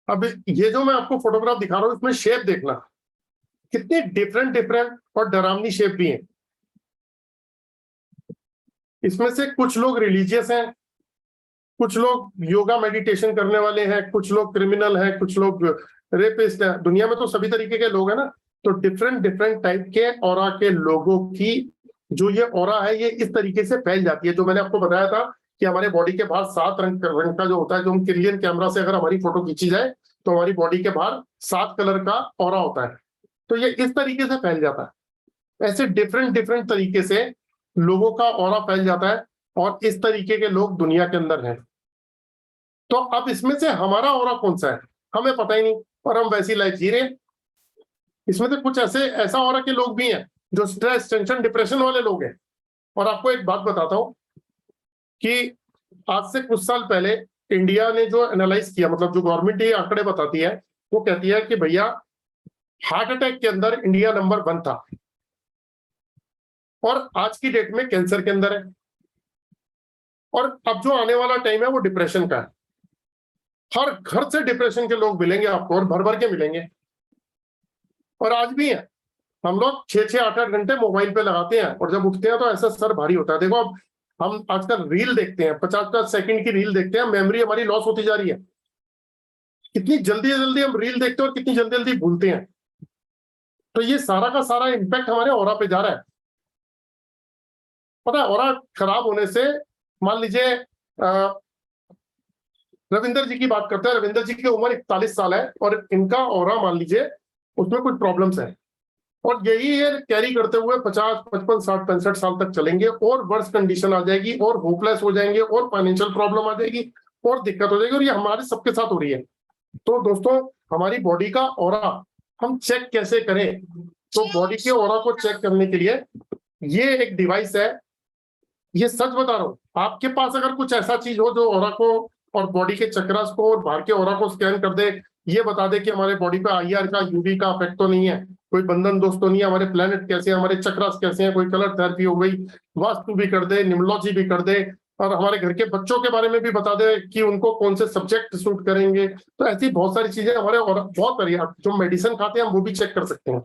अब ये जो मैं आपको फोटोग्राफ दिखा रहा हूं इसमें शेप देखना, कितनी डिफरेंट डिफरेंट और डरावनी शेप भी है। इसमें से कुछ लोग रिलीजियस हैं, कुछ लोग योगा मेडिटेशन करने वाले हैं, कुछ लोग क्रिमिनल हैं, कुछ लोग रेपिस्ट हैं। दुनिया में तो सभी तरीके के लोग हैं ना। तो डिफरेंट डिफरेंट टाइप के ऑरा के लोगों की जो ये ऑरा है, ये इस तरीके से फैल जाती है। जो मैंने आपको बताया था कि हमारे बॉडी के बाहर 7 रंग का जो होता है, जो हम क्लियर कैमरा से अगर हमारी फोटो खींची जाए तो हमारी बॉडी के बाहर 7 कलर का ऑरा होता है। तो ये इस तरीके से फैल जाता है। ऐसे डिफरेंट डिफरेंट तरीके से लोगों का ऑरा फैल जाता है, और इस तरीके के लोग दुनिया के अंदर हैं। तो अब इसमें से हमारा ऑरा कौन सा है हमें पता ही नहीं, और हम वैसी लाइफ जी रहे हैं। इसमें से कुछ ऐसा ऑरा के लोग भी हैं जो स्ट्रेस, टेंशन, डिप्रेशन वाले लोग हैं। और आपको एक बात बताता हूं कि आज से कुछ साल पहले इंडिया ने जो एनालाइज किया, मतलब जो गवर्नमेंट ये आंकड़े बताती है, वो कहती है कि भैया हार्ट अटैक के अंदर इंडिया नंबर 1 था, और आज की डेट में कैंसर के अंदर है, और अब जो आने वाला टाइम है वो डिप्रेशन का है। हर घर से डिप्रेशन के लोग मिलेंगे आपको, और भर भर के मिलेंगे। और आज भी है, हम लोग 6-6, 8-8 घंटे मोबाइल पे लगाते हैं, और जब उठते हैं तो ऐसा सर भारी होता है। देखो अब हम आजकल रील देखते हैं, 50-50 सेकंड की रील देखते हैं, मेमोरी हमारी लॉस होती जा रही है। कितनी जल्दी जल्दी हम रील देखते हैं और कितनी जल्दी जल्दी भूलते हैं। तो ये सारा का सारा इम्पैक्ट हमारे ऑरा पे जा रहा है। पता है, ऑरा खराब होने से, मान लीजिए रविंदर जी की बात करते हैं। रविंदर जी की उम्र 41 साल है, और इनका ऑरा मान लीजिए उसमें कुछ प्रॉब्लम्स है, और यही ये कैरी करते हुए 50, 55, 60, 65 साल तक चलेंगे, और वर्स कंडीशन आ जाएगी, और होपलेस हो जाएंगे, और फाइनेंशियल प्रॉब्लम आ जाएगी, और दिक्कत हो जाएगी। और ये हमारे सबके साथ हो रही है। तो दोस्तों, हमारी बॉडी का ऑरा हम चेक कैसे करें? तो बॉडी के ऑरा को चेक करने के लिए ये एक डिवाइस है। ये सच बता रहा हूं, आपके पास अगर कुछ ऐसा चीज हो जो ऑरा को और बॉडी के चक्रास को और बाहर के ऑरा को स्कैन कर दे, ये बता दे कि हमारे बॉडी पे IR का, UV का इफेक्ट तो नहीं है, कोई बंधन दोष तो नहीं है, हमारे प्लेनेट कैसे हैं, हमारे चक्रास कैसे हैं, कोई कलर थेरेपी हो गई, वास्तु भी कर दे, न्यूमरोलॉजी भी कर दे, और हमारे घर के बच्चों के बारे में भी बता दे कि उनको कौन से सब्जेक्ट सूट करेंगे। तो ऐसी बहुत सारी चीजें हमारे और बहुत सारी, जो मेडिसिन खाते हैं हम वो भी चेक कर सकते हैं।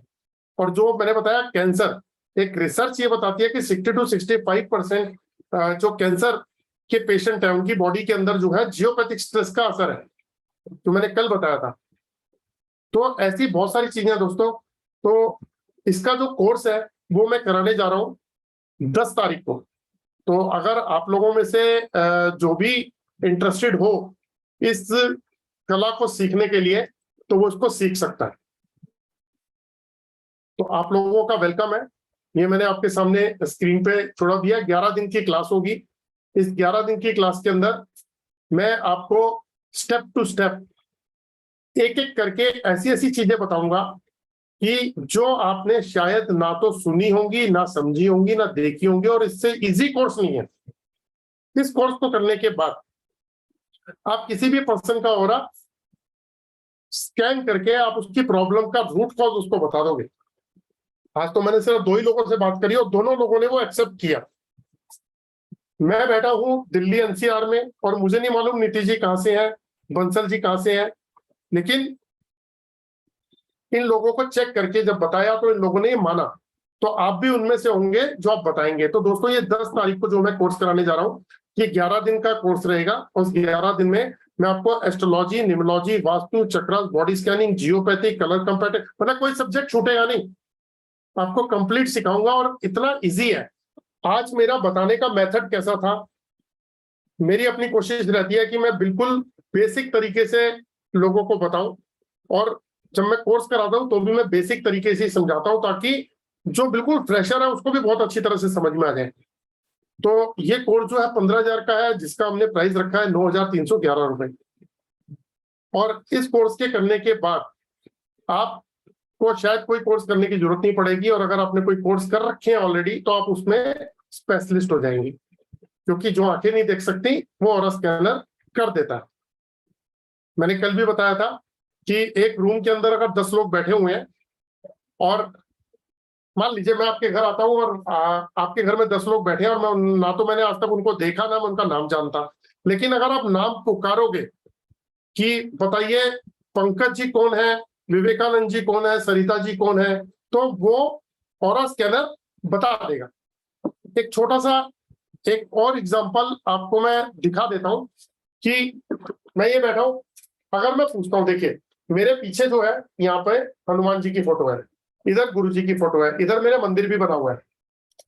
और जो मैंने बताया कैंसर, एक रिसर्च ये बताती है कि 60 to 65% जो कैंसर के पेशेंट है उनकी बॉडी के अंदर जो है जियोपैथिक स्ट्रेस का असर है, जो मैंने कल बताया था। तो ऐसी बहुत सारी चीजें हैं दोस्तों। तो इसका जो कोर्स है वो मैं कराने जा रहा हूँ 10 तारीख को। तो अगर आप लोगों में से जो भी इंटरेस्टेड हो इस कला को सीखने के लिए, तो वो इसको सीख सकता है। तो आप लोगों का वेलकम है। ये मैंने आपके सामने स्क्रीन पे छोड़ा दिया। 11 दिन की क्लास होगी। इस 11 दिन की क्लास के अंदर मैं आपको स्टेप टू स्टेप, एक एक करके ऐसी ऐसी चीजें बताऊंगा कि जो आपने शायद ना तो सुनी होंगी, ना समझी होंगी, ना देखी होंगी, और इससे इजी कोर्स नहीं है। इस कोर्स को करने के बाद आप किसी भी पर्सन का ऑरा स्कैन करके आप उसकी प्रॉब्लम का रूट कॉज उसको बता दोगे। आज तो मैंने सिर्फ 2 ही लोगों से बात करी और दोनों लोगों ने वो एक्सेप्ट किया। मैं बैठा हूं दिल्ली NCR में, और मुझे नहीं मालूम नीतीश जी कहां से हैं, बंसल जी कहाँ से हैं, लेकिन इन लोगों को चेक करके जब बताया तो इन लोगों ने ये माना, तो आप भी उनमें से होंगे जो आप बताएंगे। तो दोस्तों ये 10 तारीख को जो मैं कोर्स कराने जा रहा हूँ, ये 11 दिन का कोर्स रहेगा। उस 11 दिन में मैं आपको astrology, numerology, vastu, chakras, body scanning, geopathy, colour competitive, मतलब कोई सब्जेक्ट छूटेगा नहीं, आपको कंप्लीट सिखाऊंगा। और इतना इजी है। आज मेरा बताने का मेथड कैसा था, मेरी अपनी कोशिश रहती है कि मैं बिल्कुल बेसिक तरीके से लोगों को बताऊं, और जब मैं कोर्स कराता हूं तो भी मैं बेसिक तरीके से समझाता हूं, ताकि जो बिल्कुल फ्रेशर है उसको भी बहुत अच्छी तरह से समझ में आ जाए। तो ये कोर्स जो है 15,000 का है, जिसका हमने प्राइस रखा है 9,311 रुपए। और इस कोर्स के करने के बाद आपको शायद कोई कोर्स करने की जरूरत नहीं पड़ेगी, और अगर आपने कोई कोर्स कर रखे हैं ऑलरेडी तो आप उसमें स्पेशलिस्ट हो जाएंगे, क्योंकि जो आंखें नहीं देख सकती वो ऑरा स्कैनर कर देता है। मैंने कल भी बताया था कि एक रूम के अंदर अगर 10 लोग बैठे हुए हैं, और मान लीजिए मैं आपके घर आता हूं और आपके घर में 10 लोग बैठे हैं, और मैं ना तो मैंने आज तक उनको देखा, ना मैं उनका नाम जानता, लेकिन अगर आप नाम पुकारोगे कि बताइए पंकज जी कौन है, विवेकानंद जी कौन है, सरिता जी कौन है, तो वो ऑरा स्कैनर बता देगा। एक छोटा सा एक और एग्जांपल आपको मैं दिखा देता हूं कि मैं ये बैठा हूं, अगर मैं पूछता हूं, देखिए मेरे पीछे जो है यहाँ पे हनुमान जी की फोटो है, इधर गुरु जी की फोटो है, इधर मेरा मंदिर भी बना हुआ है,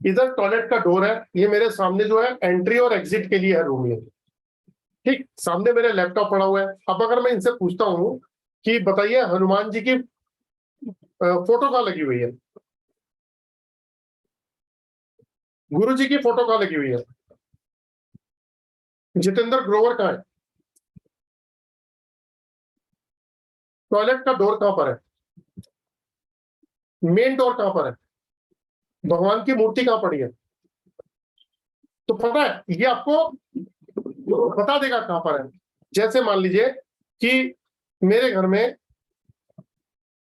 इधर टॉयलेट का डोर है, ये मेरे सामने जो है एंट्री और एग्जिट के लिए है रूम में, ठीक, सामने मेरे लैपटॉप पड़ा हुआ है। अब अगर मैं इनसे पूछता हूँ कि बताइए हनुमान जी की फोटो कहाँ लगी हुई है, गुरु जी की फोटो कहाँ लगी हुई है, जितेंद्र ग्रोवर कहाँ है, टॉयलेट का डोर कहाँ पर है, मेन डोर कहाँ पर है, भगवान की मूर्ति कहाँ पड़ी है, तो पता है ये आपको बता देगा कहां पर है। जैसे मान लीजिए कि मेरे घर में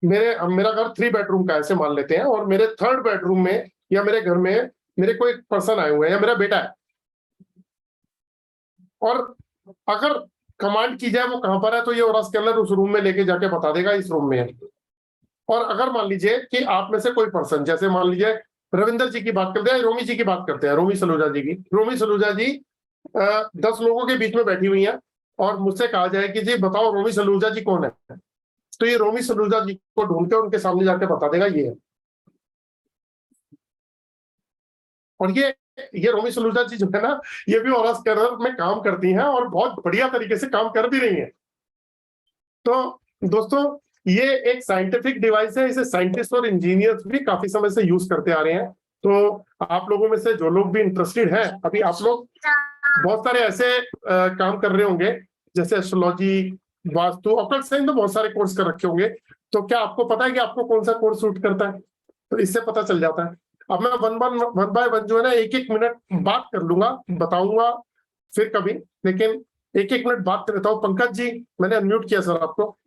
मेरा घर 3 बेडरूम का ऐसे मान लेते हैं, और मेरे 3rd बेडरूम में या मेरे घर में मेरे कोई पर्सन आए हुए हैं, या मेरा बेटा है, और अगर कमांड की जाए वो कहां पर है, तो ये ऑरा स्कैनर उस रूम में लेके जाके बता देगा इस रूम में है। और अगर मान लीजिए कि आप में से कोई पर्सन, जैसे मान लीजिए रविंदर जी की बात करते हैं, रोमी जी की बात करते हैं, रोमी सलूजा जी की, रोमी सलूजा जी 10 लोगों के बीच में बैठी हुई हैं, और मुझसे कहा जाए कि जी बताओ रोमी सलूजा जी कौन है, तो ये रोमी सलूजा जी को ढूंढ के उनके सामने जाके बता देगा ये है। और ये रोमी सलूजा जी जो है ना, ये भी ऑरा स्कैनर में काम करती हैं, और बहुत बढ़िया तरीके से काम कर भी रही हैं। तो दोस्तों ये एक साइंटिफिक डिवाइस है, इसे साइंटिस्ट और इंजीनियर्स भी काफी समय से यूज करते आ रहे हैं। तो आप लोगों में से जो लोग भी इंटरेस्टेड हैं, अभी आप लोग बहुत सारे ऐसे काम कर रहे होंगे, जैसे एस्ट्रोलॉजी, वास्तु, ऑकल्ट साइंस में बहुत सारे कोर्स कर रखे होंगे। तो क्या आपको पता है कि आपको कौन सा कोर्स सूट करता है? तो इससे पता चल जाता है। अब मैं वन बाय वन जो है ना, 1-1 मिनट बात कर लूंगा, बताऊंगा फिर कभी, लेकिन 1-1 मिनट बात कर लेता हूँ। पंकज जी, मैंने अनम्यूट किया सर आपको।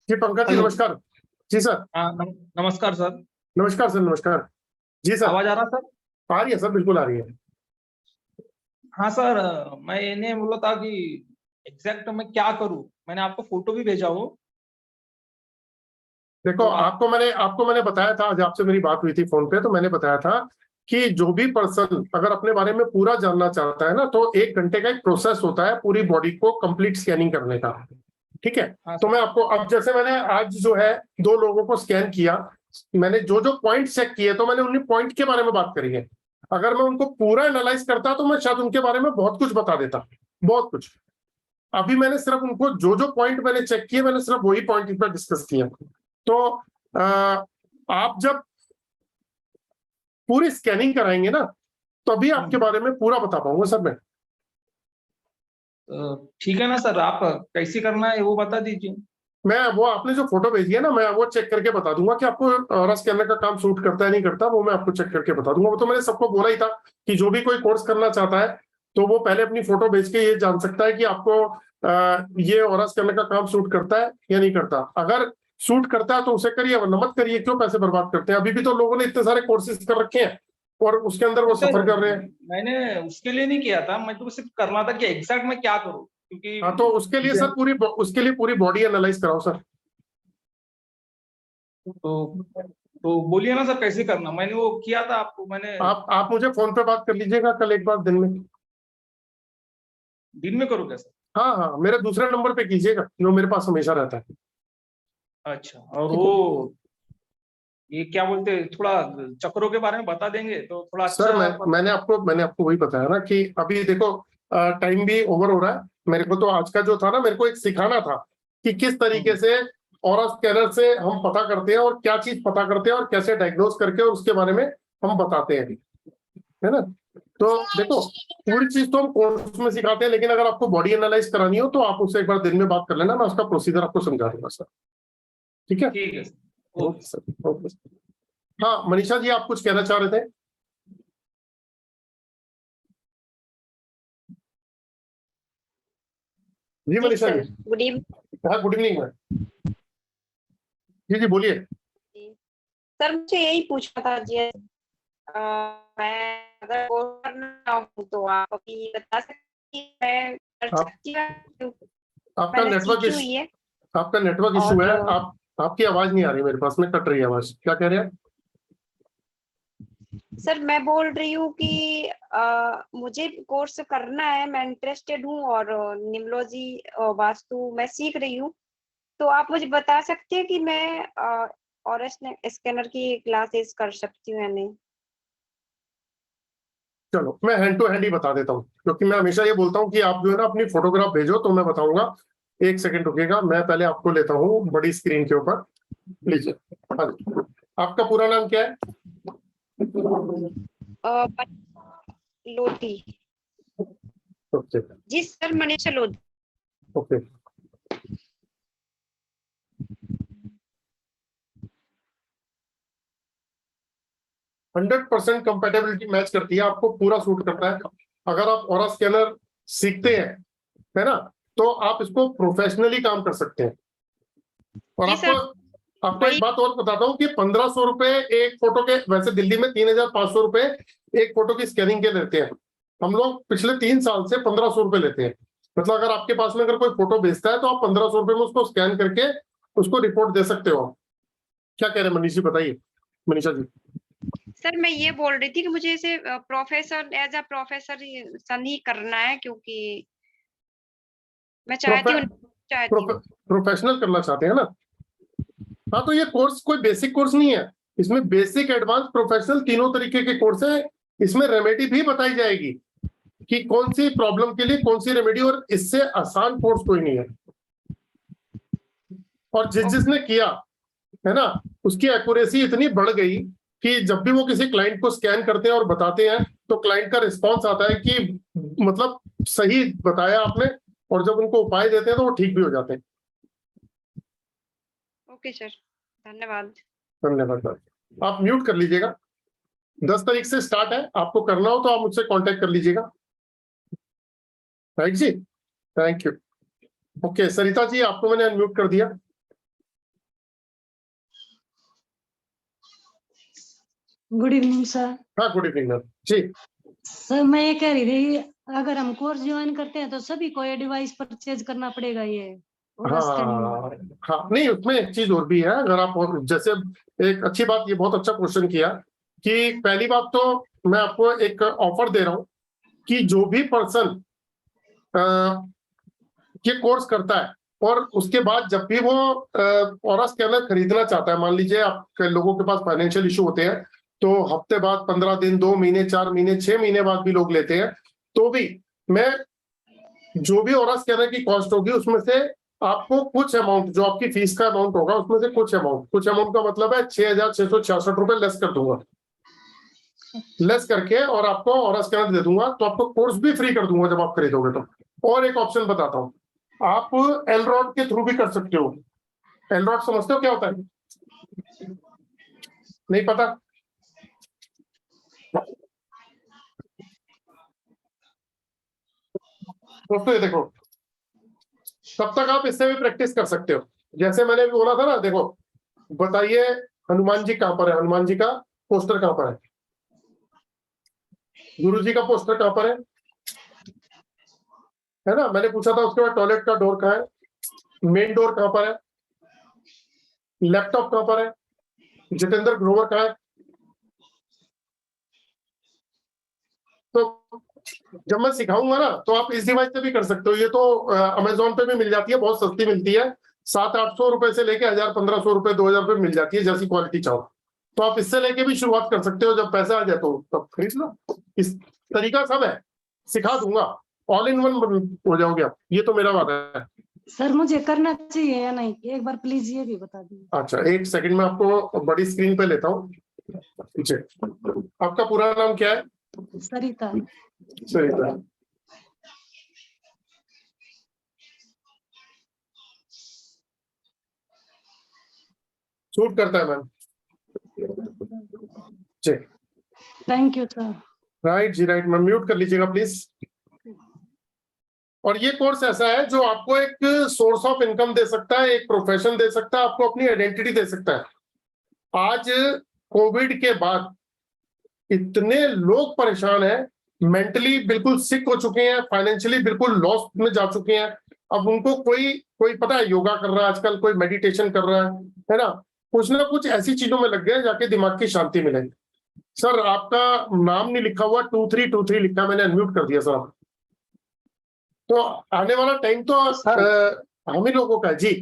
जी पंकज जी नमस्कार। जी सर। नमस्कार सर। नमस्कार सर, नमस्कार जी सर। आवाज आ रहा सर? आ रही है सर, बिल्कुल आ रही है। हाँ सर, मैं इन्हें बोला था कि एग्जैक्ट मैं क्या करूं। मैंने आपको फोटो भी भेजा हो। देखो आपको मैंने बताया था, आज आपसे मेरी बात हुई थी फोन पे, तो मैंने बताया था कि जो भी पर्सन अगर अपने बारे में पूरा जानना चाहता है ना, तो 1 घंटे का एक प्रोसेस होता है पूरी बॉडी को कंप्लीट स्कैनिंग करने का, ठीक है। हाँ तो मैं आपको, अब जैसे मैंने आज जो है 2 लोगों को स्कैन किया, मैंने जो जो पॉइंट चेक किए, तो मैंने उन्हीं पॉइंट के बारे में बात करी है। अगर मैं उनको पूरा एनालाइज करता तो मैं शायद उनके बारे में बहुत कुछ बता देता, बहुत कुछ। अभी मैंने सिर्फ उनको जो जो पॉइंट मैंने चेक किए, मैंने सिर्फ वही पॉइंट इस पर डिस्कस किया। तो आप जब पूरी स्कैनिंग कराएंगे ना, तभी आपके बारे में पूरा बता पाऊंगा सर मैं। ठीक है ना सर, आप कैसे करना है वो बता दीजिए। मैं वो आपने जो फोटो भेजी है ना, मैं वो चेक करके बता दूंगा कि आपको ऑरा स्कैनर का काम सूट करता है नहीं करता, वो मैं आपको चेक करके बता दूंगा। वो तो मैंने सबको बोला ही था कि जो भी कोई कोर्स करना चाहता है तो वो पहले अपनी फोटो भेज के ये जान सकता है कि आपको ये ऑरा स्कैनर का काम सूट करता है या नहीं करता। अगर सूट करता है तो उसे करिए, वरना मत करिए। क्यों पैसे बर्बाद करते हैं? अभी भी तो लोगों ने इतने सारे कोर्सेज कर रखे हैं, और उसके अंदर वो सर, सफर कर रहे हैं। मैंने उसके लिए नहीं किया था, मैं तो सिर्फ करना था कि एग्जैक्ट मैं क्या करूँ, क्योंकि हाँ, तो उसके लिए सर पूरी बॉडी एनालाइज कराओ सर। तो बोलिए ना सर कैसे करना, मैंने वो किया था आपको, मैंने आप मुझे फोन पे बात कर लीजिएगा कल एक बार दिन में। दिन में करूँ क्या सर? हाँ हाँ, मेरे दूसरे नंबर पे कीजिएगा जो मेरे पास हमेशा रहता है। अच्छा, और वो ये क्या बोलते हैं, थोड़ा चक्रों के बारे में बता देंगे तो थोड़ा सर अच्छा। मैंने आपको वही बताया ना कि अभी देखो टाइम भी ओवर हो रहा है। मेरे को तो आज का जो था ना, मेरे को एक सिखाना था कि किस तरीके से ऑरा स्कैनर से हम पता करते हैं और क्या चीज पता करते हैं और कैसे डायग्नोज करके और उसके बारे में हम बताते हैं, है ना। तो देखो, पूरी चीज तो हम कोर्स में सिखाते हैं, लेकिन अगर आपको बॉडी एनालाइज करानी हो तो आप उससे एक बार दिन में बात कर लेना, मैं उसका प्रोसीजर आपको समझा दूंगा सर। ठीक है। ठीक है सर। Okay sir, okay. हाँ मनीषा जी, आप कुछ कहना चाह रहे थे? जी मनीषा जी। Good evening. हाँ गुड इवनिंग मैम। जी बोलिए। सर मुझे यही पूछना था जी, मैं अगर कोर्स करना चाहूँ तो आप अभी बता सकती हैं मैं कर आप सकती हूँ? आपका मैंने नेटवर्क सीखी हुई है। आपका नेटवर्क इशू और है। आपकी आवाज नहीं आ रही मेरे पास में, कट रही है आवाज। क्या कह रहे हैं? सर मैं बोल रही हूँ कि मुझे कोर्स करना है, मैं इंटरेस्टेड हूँ और निम्नोलॉजी वास्तु मैं सीख रही हूँ, तो आप मुझे बता सकते हैं कि मैं और स्कैनर की क्लासेस कर सकती हूँ या नहीं? चलो मैं हैंड टू हैंड ही बता देता हूँ, क्योंकि मैं हमेशा ये बोलता हूँ कि आप जो है ना अपनी फोटोग्राफ भेजो तो मैं बताऊंगा। एक सेकंड रुकिएगा, मैं पहले आपको लेता हूँ बड़ी स्क्रीन के ऊपर। लीजिए। हाँ जी। आपका पूरा नाम क्या है? लोधी। ओके जी sir, Manisha Lodhi. Okay. 100% compatibility match करती है, आपको पूरा सूट करता है। अगर आप ऑरा स्कैनर सीखते हैं, है ना, तो आप इसको प्रोफेशनली काम कर सकते हैं। और जी आपको सर, आपको एक वही। बात और बताता हूँ कि 1500 रुपए एक फोटो के, वैसे दिल्ली में 3500 रुपए एक फोटो की स्कैनिंग के लेते हैं। हम लोग पिछले 3 साल से 1500 रुपए लेते हैं। मतलब अगर आपके पास में अगर कोई फोटो भेजता है तो आप 1500 रुपए में उसको स्कैन करके उसको रिपोर्ट दे सकते हो। क्या कह रहे हैं मनीष जी, बताइए। मनीषा जी। सर मैं ये बोल रही थी कि मुझे इसे प्रोफेसर एज अ प्रोफेसर ही करना है, क्योंकि मैं चाहती हूँ। प्रोफेशनल करना चाहते हैं ना? हाँ, तो ये कोर्स कोई बेसिक कोर्स नहीं है। इसमें बेसिक, एडवांस, प्रोफेशनल तीनों तरीके के कोर्स है। इसमें रेमेडी भी बताई जाएगी कि कौन सी प्रॉब्लम के लिए कौन सी रेमेडी, और इससे आसान कोर्स कोई नहीं है। और जिसने किया है ना, उसकी एक्यूरेसी इतनी बढ़ गई कि जब भी वो किसी क्लाइंट को स्कैन करते हैं और बताते हैं तो क्लाइंट का रिस्पॉन्स आता है कि मतलब सही बताया आपने, और जब उनको उपाय देते हैं तो वो ठीक भी हो जाते हैं। ओके सर, धन्यवाद। धन्यवाद। आप म्यूट कर लीजिएगा। 10 तारीख से स्टार्ट है, आपको करना हो तो आप मुझसे कांटेक्ट कर लीजिएगा। राइट जी, thank you. Okay Sarita ji, आपको मैंने अनम्यूट कर दिया। Good evening sir. हाँ गुड इवनिंग मैम जी। सर मैं ये कह रही थी, अगर हम कोर्स ज्वाइन करते हैं तो सभी को ये डिवाइस परचेज करना पड़ेगा ये और हाँ हाँ, नहीं उसमें एक चीज और भी है। अगर आप जैसे, एक अच्छी बात, ये बहुत अच्छा क्वेश्चन किया कि पहली बात तो मैं आपको एक ऑफर दे रहा हूँ कि जो भी पर्सन ये कोर्स करता है और उसके बाद जब भी वो ऑरा स्कैनर खरीदना चाहता है, मान लीजिए आप लोगों के पास फाइनेंशियल इशू होते हैं तो हफ्ते बाद, 15 दिन, 2 महीने, 4 महीने, 6 महीने बाद भी लोग लेते हैं, तो भी मैं जो भी ऑरा स्कैनर की कॉस्ट होगी उसमें से आपको कुछ अमाउंट, जो आपकी फीस का अमाउंट होगा उसमें से कुछ अमाउंट का मतलब है 6,666 रुपए लेस कर दूंगा, लेस करके, और आपको ऑरा स्कैनर दे दूंगा। तो आपको कोर्स भी फ्री कर दूंगा जब आप खरीदोगे तो। और एक ऑप्शन बताता हूँ, आप एलरॉड के थ्रू भी कर सकते हो। एलरॉड समझते हो क्या होता है? नहीं पता? दोस्तों ये देखो, तब तक आप इससे भी प्रैक्टिस कर सकते हो। जैसे मैंने भी बोला था ना, देखो बताइए हनुमान जी कहां पर है, हनुमान जी का पोस्टर कहां पर है? गुरुजी का पोस्टर कहाँ पर है ना? मैंने पूछा था उसके बाद टॉयलेट का डोर कहाँ है, मेन डोर कहाँ पर है, लैपटॉप कहाँ पर है, जितेंद्र ग्रोवर कहाँ है? तो जब मैं सिखाऊंगा ना तो आप इस डिवाइस पे भी कर सकते हो। ये तो अमेजोन पे भी मिल जाती है, बहुत सस्ती मिलती है, 700-800 रुपए से लेके 1000-1500 रुपए 2000 रुपए मिल जाती है, जैसी क्वालिटी चाहो। तो आप इससे लेके भी शुरुआत कर सकते हो, जब पैसा आ जाए तो तब खरीद लो। इस तरीका सब है, सिखा दूंगा, ऑल इन वन हो जाओगे आप, ये तो मेरा वादा है। सर मुझे करना चाहिए या नहीं, एक बार प्लीज ये भी बता दीजिए। अच्छा, एक सेकंड में आपको बड़ी स्क्रीन पे लेता हूँ। पीछे आपका पूरा नाम क्या है? सरिता। सरिता। शूट करता है मैम जी। Thank you sir. राइट जी, राइट मैम, म्यूट कर लीजिएगा प्लीज। और ये कोर्स ऐसा है जो आपको एक सोर्स ऑफ इनकम दे सकता है, एक प्रोफेशन दे सकता है, आपको अपनी आइडेंटिटी दे सकता है। आज कोविड के बाद इतने लोग परेशान हैं, मेंटली बिल्कुल सिक हो चुके हैं, फाइनेंशियली बिल्कुल लॉस में जा चुके हैं। अब उनको कोई कोई पता है योगा कर रहा है आजकल, कोई मेडिटेशन कर रहा है ना, कुछ ना कुछ ऐसी चीजों में लग गए जाके दिमाग की शांति मिले। सर आपका नाम नहीं लिखा हुआ, 2323 लिखा, मैंने अनम्यूट कर दिया सर। तो आने वाला टाइम तो हम ही लोगों का है जी।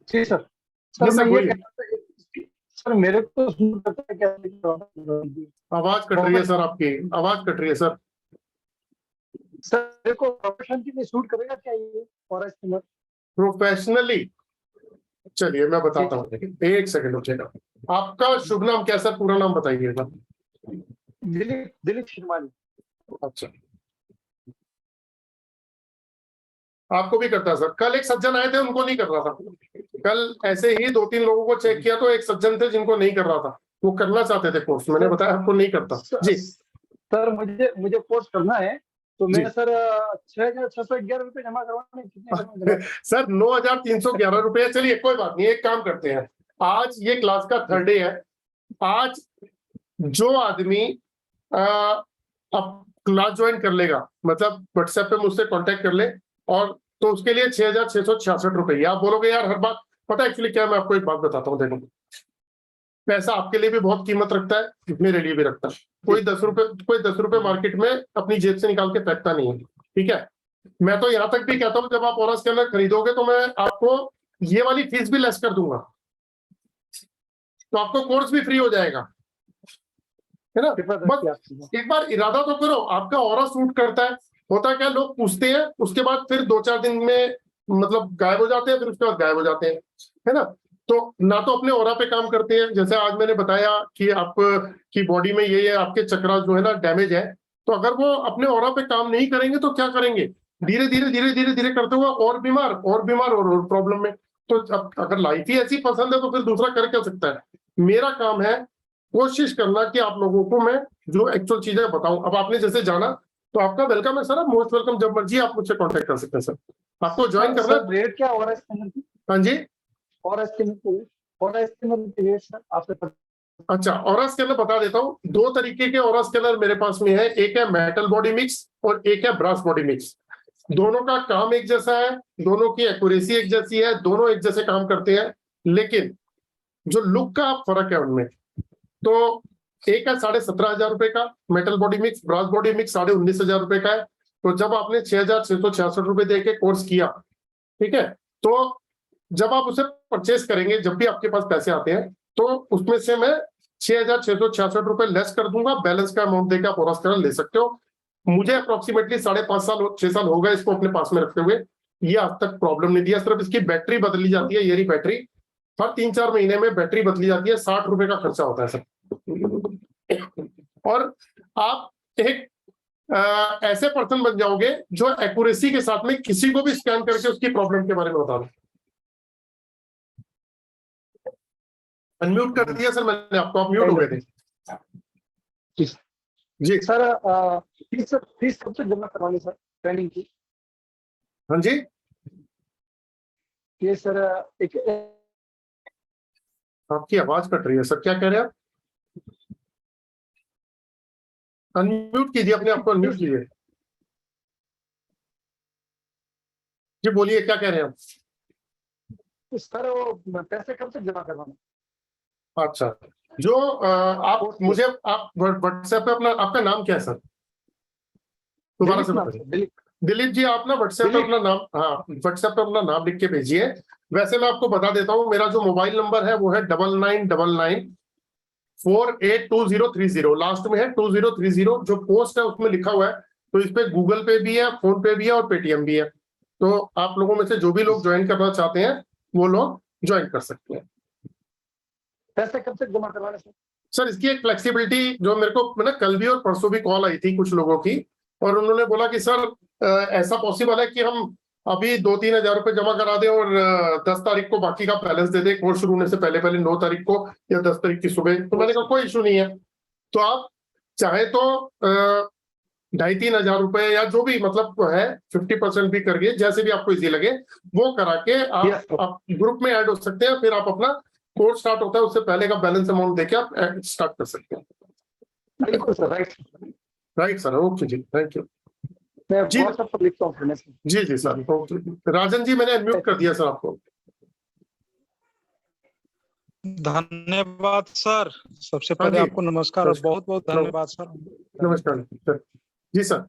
जी सर। जी सर सर मैं ये बोलिए। कहना था कि सर मेरे को शूट करता है क्या? आवाज कट रही है सर, आपकी आवाज कट रही है सर। सर मेरे को प्रोफेशन के लिए शूट करेगा क्या ये और एस्टिमेट? प्रोफेशनली चलिए मैं बताता हूँ, एक सेकंड रुकिएगा। आपका शुभ नाम क्या सर, पूरा नाम बताइएगा। दिलीप शिरमानी। अच्छा, आपको भी करता है सर? कल एक सज्जन आए थे, उनको नहीं कर रहा था। कल ऐसे ही 2-3 लोगों को चेक किया तो एक सज्जन थे जिनको नहीं कर रहा था, वो करना चाहते थे कोर्स, मैंने बताया आपको नहीं करता जी। सर मुझे कोर्स करना है, तो जी। मैं सर 6611 रुपए जमा करवाने कितने जमा करवा? सर 9311 रुपए। चलिए कोई बात नहीं, एक काम करते हैं, आज ये क्लास का 3rd डे है। आज जो आदमी अब क्लास ज्वाइन कर लेगा, मतलब व्हाट्सएप पे मुझसे कांटेक्ट कर ले, और तो उसके लिए 6666 रुपए। आप बोलोगे यार हर बात, पता है एक्चुअली क्या, मैं आपको एक बात बताता हूँ। देखो, पैसा आपके लिए भी बहुत कीमत रखता है, मेरे लिए भी रखता है। कोई 10 रुपए मार्केट में अपनी जेब से निकाल के फेंकता नहीं है, ठीक है? मैं तो यहाँ तक भी कहता हूँ, जब आप ऑरा स्कैनर खरीदोगे तो मैं आपको ये वाली फीस भी लेस कर दूंगा, तो आपको कोर्स भी फ्री हो जाएगा, है ना? बस एक बार इरादा तो करो, आपका ऑरा सूट करता है। होता क्या, लोग पूछते हैं, उसके बाद फिर 2-4 दिन में मतलब गायब हो जाते हैं, फिर उसके बाद गायब हो जाते हैं, है ना? तो ना तो अपने ऑरा पे काम करते हैं, जैसे आज मैंने बताया कि आपकी बॉडी में ये आपके चक्रा जो है ना डैमेज है, तो अगर वो अपने ऑरा पे काम नहीं करेंगे तो क्या करेंगे? धीरे धीरे करते हुए और बीमार और प्रॉब्लम में। तो अगर लाइफ ही ऐसी पसंद है तो फिर दूसरा कर क्या सकता है? मेरा काम है कोशिश करना कि आप लोगों को मैं जो एक्चुअल चीजें बताऊं। अब आपने जैसे जाना तो आपका वेलकम है सर, आप मोस्ट वेलकम, जब मर्जी आप मुझसे कांटेक्ट कर सकते हैं सर। आपको ज्वाइन करना है? रेट क्या हो रहा है स्कैनर की? हाँ जी, और एस्टिमेट की रेट सर आपसे? अच्छा, ऑरा स्कैनर बता देता हूँ। 2 तरीके के ऑरा स्कैनर मेरे पास में है, एक है मेटल बॉडी मिक्स और एक है ब्रास बॉडी मिक्स। दोनों का काम एक जैसा है, दोनों की एक्यूरेसी एक जैसी है, दोनों एक जैसे काम करते हैं, लेकिन जो लुक का फर्क है उनमें। तो एक है 17,500 रुपए का metal body mix, brass body mix 19,500 रुपए का है। तो जब आपने 6,666 रुपए दे के कोर्स किया, ठीक है, तो जब आप उसे परचेस करेंगे, जब भी आपके पास पैसे आते हैं, तो उसमें से मैं 6,666 रुपए लेस कर दूंगा, बैलेंस का अमाउंट देकर आप ऑरा स्कैनर ले सकते हो। मुझे अप्रोक्सीमेटली 5.5 साल 6 साल हो गए इसको अपने पास में रखते हुए, ये आज तक प्रॉब्लम नहीं दिया। सिर्फ इसकी बैटरी बदली जाती है, ये रही बैटरी, हर 3-4 महीने में बैटरी बदली जाती है, 60 रुपए का खर्चा होता है सर। और आप एक ऐसे पर्सन बन जाओगे जो एक्यूरेसी के साथ में किसी को भी स्कैन करके उसकी प्रॉब्लम के बारे में बता दो। अनम्यूट कर दिया सर मैंने आपको, आप म्यूट हो गए थे जी। सर फीस कब तक जमा करवानी सर ट्रेनिंग की? हाँ जी, ये सर एक आपकी आवाज कट रही है सर, क्या कह रहे हैं आप? अनम्यूट कीजिए, अपने आप को अनम्यूट कीजिए। जी बोलिए, क्या कह रहे हैं आप? सर वो पैसे कब तक जमा करवाना? अच्छा, जो आप मुझे आप व्हाट्सएप पे अपना, आपका नाम क्या है सर? दोबारा से बताइए। दिलीप। दिलीप जी, आप ना व्हाट्सएप पे अपना नाम, हाँ व्हाट्सएप पे अपना नाम लिख के भेजिए। वैसे मैं आपको बता देता हूँ, मेरा जो मोबाइल नंबर है वो है 9999482030, लास्ट में है 2030। जो पोस्ट है उसमें लिखा हुआ है, तो इस पे गूगल पे भी है, फोन पे भी है और पेटीएम भी है। तो आप लोगों में से जो भी लोग ज्वाइन करना चाहते हैं वो लोग ज्वाइन कर सकते हैं। पैसे कब तक जमा करवाने सर? सर इसकी एक फ्लेक्सिबिलिटी, जो मेरे को ना कल भी और परसों भी कॉल आई थी कुछ लोगों की, और उन्होंने बोला कि सर ऐसा पॉसिबल है कि हम अभी 2-3 हजार रुपए जमा करा दें और 10 तारीख को बाकी का बैलेंस दे दें, कोर्स शुरू होने से पहले पहले 9 तारीख को या 10 तारीख की सुबह। तो मैंने कहा कोई इशू नहीं है, तो आप चाहे तो 2,500-3 हजार रुपए या जो भी मतलब है 50% भी करके, जैसे भी आपको इजी लगे वो करा के आप ग्रुप में ऐड हो सकते हैं। फिर आप अपना कोर्स स्टार्ट होता है उससे पहले का बैलेंस अमाउंट देके आप स्टार्ट कर सकते हैं। बिल्कुल sir, right. Right sir, okay जी, थैंक यू मैं जी। व्हाट्सएप पर लिखता हूँ। जी जी सर, ओके। राजन जी, मैंने अनम्यूट कर दिया सर आपको। धन्यवाद सर, सबसे हाँ पहले जी। आपको नमस्कार और बहुत बहुत धन्यवाद सर। नमस्कार सर। जी सर।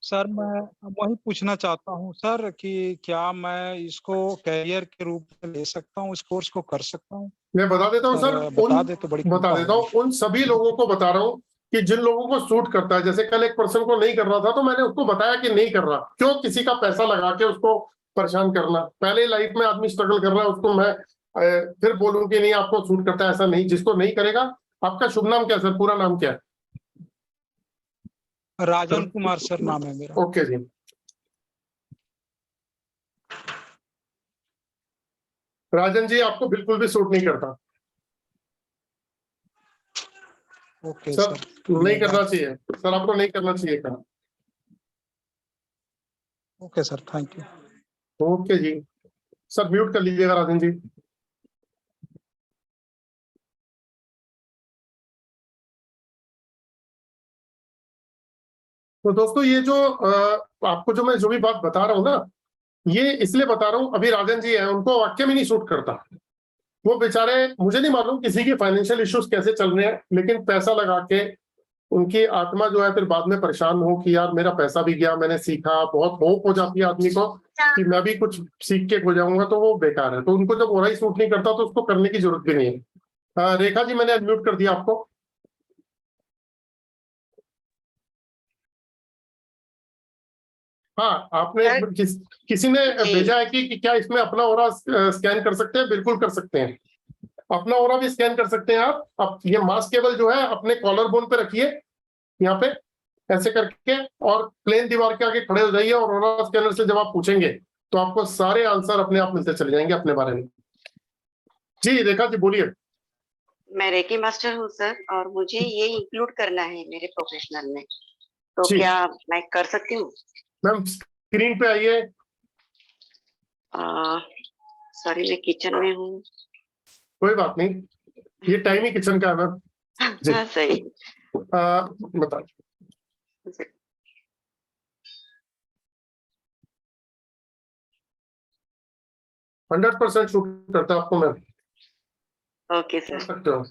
सर मैं वही पूछना चाहता हूँ सर कि क्या मैं इसको कैरियर के रूप में ले सकता हूँ, इस कोर्स को कर सकता हूँ? मैं बता देता हूँ सर, बता दे तो बड़ी बता देता हूँ उन सभी लोगों को बता रहा हूँ कि जिन लोगों को सूट करता है। जैसे कल एक पर्सन को नहीं कर रहा था तो मैंने उसको बताया कि नहीं कर रहा, क्यों किसी का पैसा लगा के उसको परेशान करना। पहले लाइफ में आदमी स्ट्रगल कर रहा है, उसको मैं फिर बोलूं कि नहीं आपको सूट करता है, ऐसा नहीं। जिसको नहीं करेगा। आपका शुभ नाम क्या है सर, पूरा नाम क्या है? राजन कुमार सर नाम है मेरा। ओके जी। राजन जी, आपको बिल्कुल भी सूट नहीं करता। ओके सर नहीं करना चाहिए सर, आपको नहीं करना चाहिए कहा। Okay sir, thank you. Okay जी सर, म्यूट कर लीजिएगा राजन जी। तो दोस्तों, ये जो आपको जो मैं जो भी बात बता रहा हूँ ना, ये इसलिए बता रहा हूँ, अभी राजन जी है उनको वाक्य में नहीं सूट करता। वो बेचारे, मुझे नहीं मालूम किसी के फाइनेंशियल इश्यूज कैसे चल रहे हैं, लेकिन पैसा लगा के उनकी आत्मा जो है फिर बाद में परेशान हो कि यार मेरा पैसा भी गया, मैंने सीखा। बहुत होप हो जाती है आदमी को कि मैं भी कुछ सीख के हो जाऊंगा, तो वो बेकार है। तो उनको जब हो ही सूट नहीं करता तो उसको करने की जरूरत भी नहीं है। रेखा जी, मैंने अनम्यूट कर दिया आपको। हाँ, आपने किसी ने भेजा है कि क्या इसमें अपना ओरा स्कैन कर सकते हैं? बिल्कुल कर सकते हैं, अपना ओरा भी स्कैन कर सकते हैं आप ये मास्क केबल जो है अपने कॉलर बोन पे रखिए, यहाँ पे ऐसे करके, और प्लेन दीवार के आगे खड़े हो जाइए, और ओरा स्कैनर से जब आप पूछेंगे तो आपको सारे आंसर अपने आप मिलते चले जाएंगे अपने बारे में। जी रेखा जी बोलिए। मैं रेकी मास्टर हूँ सर, और मुझे ये इंक्लूड करना है मेरे प्रोफेशनल में, तो जी। क्या मैं कर सकती हूँ? मैम स्क्रीन पे आइए। सॉरी, मैं किचन में हूँ। कोई बात नहीं, ये टाइम ही किचन का है मैम। हाँ सही। बताओ। 100% शूट करता आपको मैम। ओके कर सर सकते हो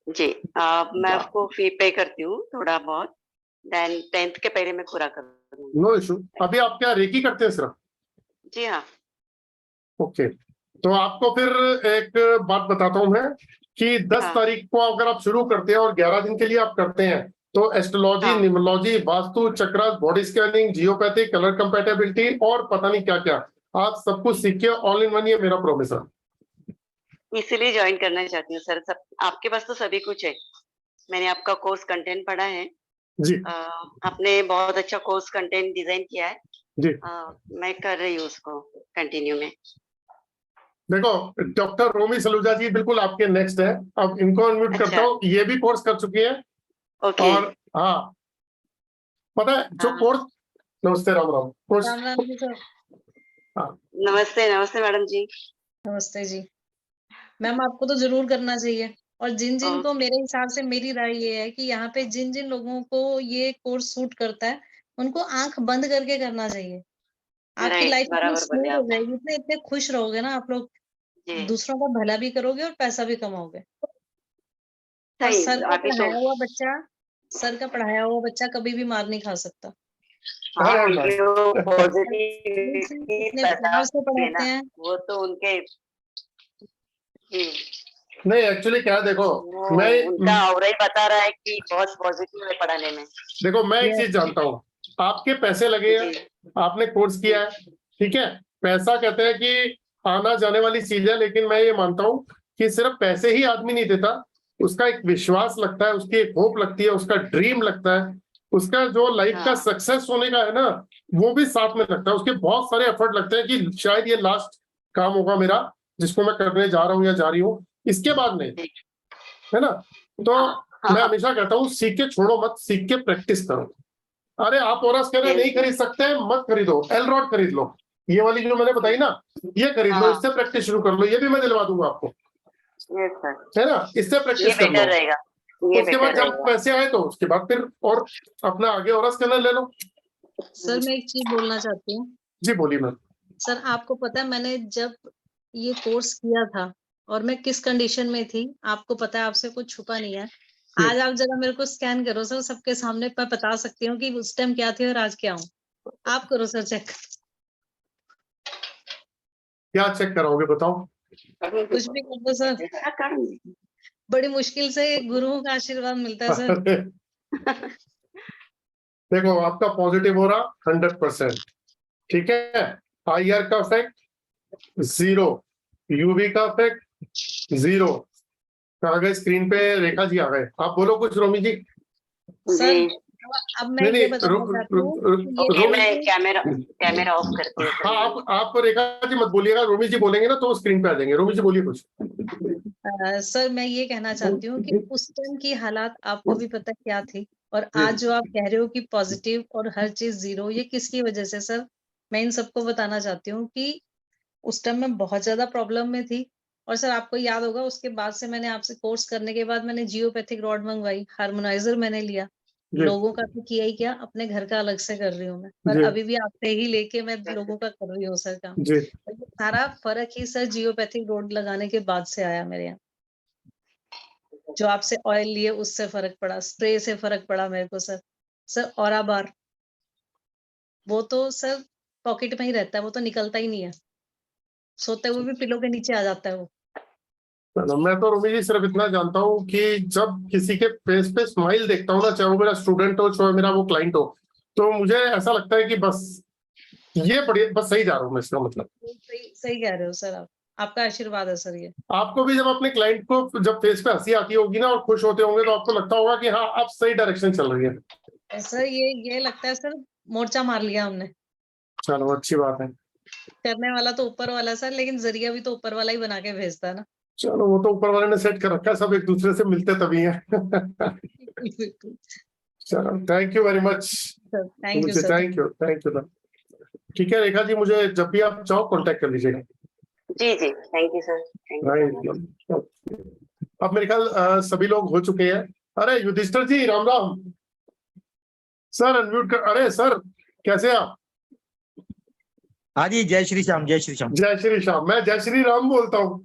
जी। मैं आपको फी पे करती हूँ थोड़ा बहुत, देन 10th के पहले मैं पूरा कर दूंगी। No issue. अभी आप क्या रेकी करते हैं सिर्फ? जी हाँ। ओके, तो आपको फिर एक बात बताता हूँ मैं कि 10 हाँ। तारीख को अगर आप शुरू करते हैं और 11 दिन के लिए आप करते हैं, तो एस्ट्रोलॉजी, हाँ। न्यूमरोलॉजी, वास्तु, चक्र, body scanning, geopathy, colour compatibility और पता नहीं क्या क्या, आप सब कुछ सीख के ऑल इन वन, ये मेरा प्रॉमिस है। इसीलिए ज्वाइन करना चाहती हूँ सर। सब आपके पास तो सभी कुछ है। मैंने आपका कोर्स कंटेंट पढ़ा है जी। आपने बहुत अच्छा कोर्स कंटेंट डिजाइन किया है जी। मैं कर रही हूँ उसको कंटिन्यू में। देखो, डॉक्टर रोमी सलूजा जी बिल्कुल आपके नेक्स्ट है। अब इनको अनम्यूट अच्छा। करता हूँ, ये भी कोर्स कर चुकी है। ओके। और हाँ, पता है जो कोर्स, नमस्ते राम राम कोर्स। राम राम जी सर। नमस्ते नमस्ते मैडम जी। नमस्ते जी मैम, आपको तो जरूर करना चाहिए। और जिन जिन को मेरे हिसाब से मेरी राय ये है कि यहाँ पे जिन जिन लोगों को ये कोर्स सूट करता है उनको आंख बंद करके करना चाहिए। आपकी राइट, लाइफ इतनी बराबर बोले स्मूथ हो आप। जाएगी, इतने इतने खुश रहोगे ना आप लोग, जी, दूसरों का भला भी करोगे और पैसा भी कमाओगे। और सही। सर का अभी तो पढ़ाया हुआ बच्चा कभी भी मार नहीं खा सकता। हाँ, अरे उनकी बस। वो बिल्कुल, पॉजिटिविटी इतने प्यार से बताते हैं ना, पढ़ाते हैं। वो तो उनके जी, नहीं एक्चुअली क्या है, देखो वो मैं उनका ऑरा ही बता रहा है कि बहुत पॉजिटिव है पढ़ाने में। देखो मैं एक Yes. चीज जानता हूँ, आपके पैसे लगे हैं, जी, आपने कोर्स किया है, ठीक है। पैसा कहते हैं कि आना जाने वाली चीज है, लेकिन मैं ये मानता हूँ कि सिर्फ पैसे ही आदमी नहीं देता, उसका एक विश्वास लगता है, उसकी एक होप लगती है, उसका ड्रीम लगता है, उसका जो लाइफ का हाँ। सक्सेस होने का है ना, वो भी साथ में लगता है। उसके बहुत सारे एफर्ट लगते हैं कि शायद ये लास्ट काम होगा मेरा जिसको मैं करने जा रहा हूँ या जा रही हूँ, इसके बाद नहीं, है ना। तो मैं हमेशा कहता हूँ सीख के छोड़ो मत, सीख के प्रैक्टिस करो। अरे आप ओरस कहना नहीं खरीद सकते, मत खरीदो, एलरॉड खरीद लो, ये वाली जो मैंने बताई ना, ये खरीद लो, हाँ। इससे प्रैक्टिस शुरू कर लो, ये भी मैं दिलवा दूंगा आपको, यस सर, है ना, इससे ये प्रैक्टिस कर लो। बेटर रहेगा, ये उसके बाद बेटर जब रहेगा। पैसे आए तो उसके बाद फिर और अपना आगे ओरस करना ले लो। सर मैं एक चीज बोलना चाहती हूँ। जी बोलिए मैम। सर आपको पता है मैंने जब ये कोर्स किया था और मैं किस कंडीशन में थी, आपको पता है, आपसे कुछ छुपा नहीं है। आज आप जरा मेरे को स्कैन करो सर, सबके सामने मैं बता सकती हूँ कि उस टाइम क्या थी और आज क्या हूँ। आप करो सर चेक, क्या चेक कराओगे बताओ। कुछ भी कर दो सर, बड़ी मुश्किल से गुरुओं का आशीर्वाद मिलता है सर। देखो आपका पॉजिटिव हो रहा 100%, ठीक है। IR का इफेक्ट 0, UV का इफेक्ट 0। आ गए स्क्रीन पे, रेखा जी आ गए, आप बोलो कुछ रोमी जी। सर जी, अब मैं नहीं ये नहीं बताना चाहती हूँ कि ये ओके, रोमी, मैं कैमरा ऑफ करती हूँ। हाँ आप रेखा जी मत बोलिएगा, रोमी जी बोलेंगे ना तो स्क्रीन पे आ जाएंगे। रोमी जी बोलिए कुछ। सर मैं ये कहना चाहती हूँ कि उस टाइम की हालात आपको भी पता क्या थी, और जी। आज जो आप कह रहे हो कि पॉजिटिव और हर चीज 0, ये किसकी वजह से सर? मैं इन सबको बताना चाहती हूँ कि उस टाइम मैं बहुत ज्यादा प्रॉब्लम में थी। और सर आपको याद होगा उसके बाद से मैंने आपसे कोर्स करने के बाद मैंने जियोपैथिक रॉड मंगवाई, हार्मोनाइजर मैंने लिया, जी लोगों का तो किया ही क्या, अपने घर का अलग से कर रही हूँ मैं, पर जी अभी भी आपसे ही लेके मैं लोगों का कर रही हूँ सर काम। जी। और ये सारा फर्क ही सर जियोपैथिक रॉड लगाने के बाद से आया मेरे यहाँ। जो आपसे ऑयल लिए उससे फर्क पड़ा, स्प्रे से फर्क पड़ा मेरे को सर। सर ऑरा बार वो तो सर पॉकेट में ही रहता है, वो तो निकलता ही नहीं है, सोते हुए भी पिलो के नीचे आ जाता है वो। मैं तो रोमी जी सिर्फ इतना जानता हूँ कि जब किसी के फेस पे स्माइल देखता हूँ ना, चाहे वो मेरा स्टूडेंट हो चाहे मेरा वो क्लाइंट हो, तो मुझे ऐसा लगता है कि बस ये बढ़िया, बस सही जा रहा हूँ मैं, इसका मतलब। सही सही कह रहे हो सर आप, आपका आशीर्वाद है सर ये। आपको भी जब अपने क्लाइंट को जब फेस पे हंसी आती होगी ना और खुश होते होंगे, तो आपको लगता होगा कि हाँ आप सही डायरेक्शन चल रही है। सर ये लगता है सर मोर्चा मार लिया हमने। चलो अच्छी बात है। करने वाला तो ऊपर वाला सर, लेकिन जरिया भी तो ऊपर वाला ही बना के भेजता है ना। चलो वो तो ऊपर वाले ने सेट कर रखा है, सब एक दूसरे से मिलते तभी है। बिल्कुल चलो thank you very much. Sir, thank you sir. Thank you. ठीक है रेखा जी, मुझे जब भी आप चाहो कांटेक्ट कर लीजिएगा। जी जी, thank you sir, thank you. अब मेरे ख्याल सभी लोग हो चुके हैं। अरे युधिष्ठिर जी राम राम। सर अनम्यूट कर, अरे सर कैसे आप? हाँ जी, जय श्री श्याम, जय श्री श्याम। जय श्री श्याम, मैं जय श्री राम बोलता हूँ।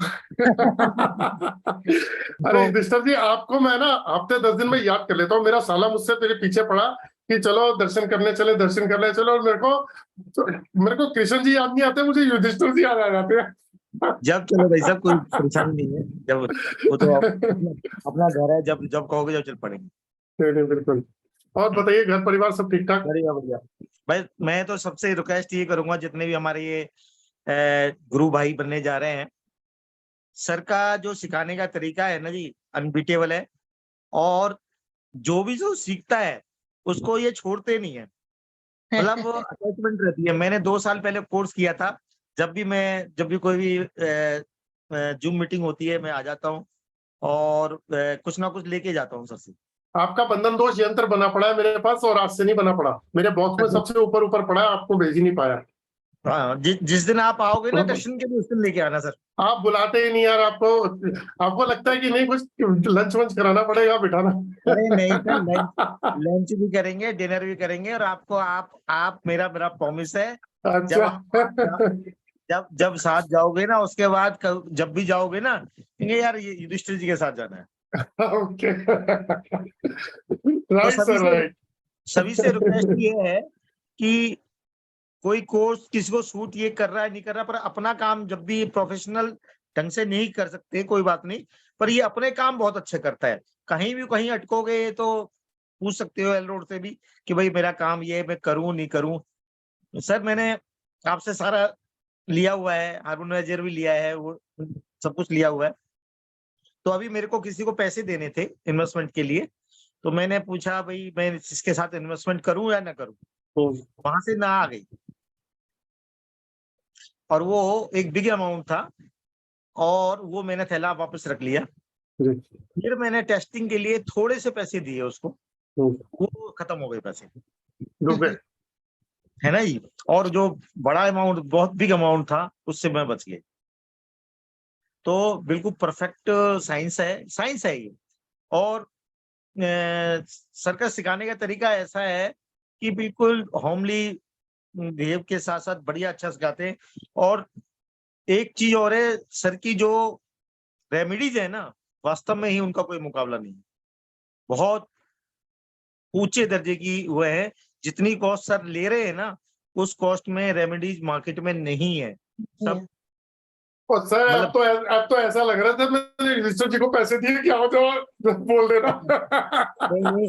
अरे युधिष्ठिर जी आपको मैं ना हफ्ते 10 दिन में याद कर लेता हूँ, मेरा साला मुझसे तेरे पीछे पड़ा कि चलो दर्शन करने चले, दर्शन करने चलो, और मेरे को कृष्ण जी याद नहीं आते, मुझे युधिष्ठिर जी याद आ जाते हैं। जब चलो भाई साहब, कोई परेशानी नहीं है, जब वो तो अपना घर है, जब जब कहोगे जब चल पड़ेंगे। नहीं बिल्कुल। और बताइए घर परिवार सब ठीक ठाक? बढ़िया बढ़िया भाई। मैं तो सबसे रिक्वेस्ट ये करूंगा, जितने भी हमारे ये गुरु भाई बनने जा रहे हैं, सर का जो सिखाने का तरीका है ना जी, अनबीटेबल है, और जो भी जो सीखता है उसको ये छोड़ते नहीं है, मतलब अटैचमेंट रहती है। मैंने 2 साल पहले कोर्स किया था, जब भी कोई भी जूम मीटिंग होती है मैं आ जाता हूँ और कुछ ना कुछ लेके जाता हूँ सर से। आपका बंधन दोष यंत्र बना पड़ा है मेरे पास, और आज से नहीं बना पड़ा, मेरे बॉक्स में सबसे ऊपर पड़ा है, आपको भेज ही नहीं पाया। हाँ, जिस दिन आप आओगे ना दर्शन के लिए उस दिन लेके आना सर। आप बुलाते ही नहीं यार, आपको लगता है कि नहीं कुछ लंच वंच कराना पड़ेगा बिठाना। अरे नहीं सर, लंच भी करेंगे, डिनर भी करेंगे, और आपको आप मेरा प्रॉमिस है, अच्छा। जब साथ जाओगे ना उसके बाद जब भी जाओगे ना, कहेंगे यार ये युधिष्ठिर जी के साथ जाना है। ओके, तो राइट सर, राइट। सभी से रिक्वेस्ट ये है कि कोई कोर्स किसी को सूट ये कर रहा है नहीं कर रहा, पर अपना काम जब भी प्रोफेशनल ढंग से नहीं कर सकते कोई बात नहीं, पर ये अपने काम बहुत अच्छे करता है। कहीं अटकोगे तो पूछ सकते हो एल रोड से भी कि भाई मेरा काम ये मैं करूं नहीं करूं। सर मैंने आपसे सारा लिया हुआ है, हार्मोनाइजर भी लिया है, वो सब कुछ लिया हुआ है। तो अभी मेरे को किसी को पैसे देने थे इन्वेस्टमेंट के लिए, तो मैंने पूछा भाई मैं इसके साथ इन्वेस्टमेंट करूं या ना करूं, वहां से ना आ गई, और वो एक बिग अमाउंट था, और वो मैंने थैला वापस रख लिया। फिर मैंने टेस्टिंग के लिए थोड़े से पैसे दिए उसको, वो खत्म हो गए पैसे, डूब गए, है ना जी। और जो बड़ा अमाउंट, बहुत बिग अमाउंट था, उससे मैं बच गया। तो बिल्कुल परफेक्ट साइंस है ये। और सर्कस सिखाने का तरीका ऐसा है कि बिल्कुल होमली बिहेव के साथ साथ बढ़िया अच्छा सिखाते हैं। और एक चीज और है सर की, जो रेमेडीज है ना, वास्तव में ही उनका कोई मुकाबला नहीं, बहुत ऊंचे दर्जे की वो है। जितनी कॉस्ट सर ले रहे हैं ना, उस कॉस्ट में रेमेडीज मार्केट में नहीं है सब। और सर अब तो ऐसा लग रहा था मैंने युधिष्ठिर जी को पैसे दिए कि आओ तो बोल देना। नहीं,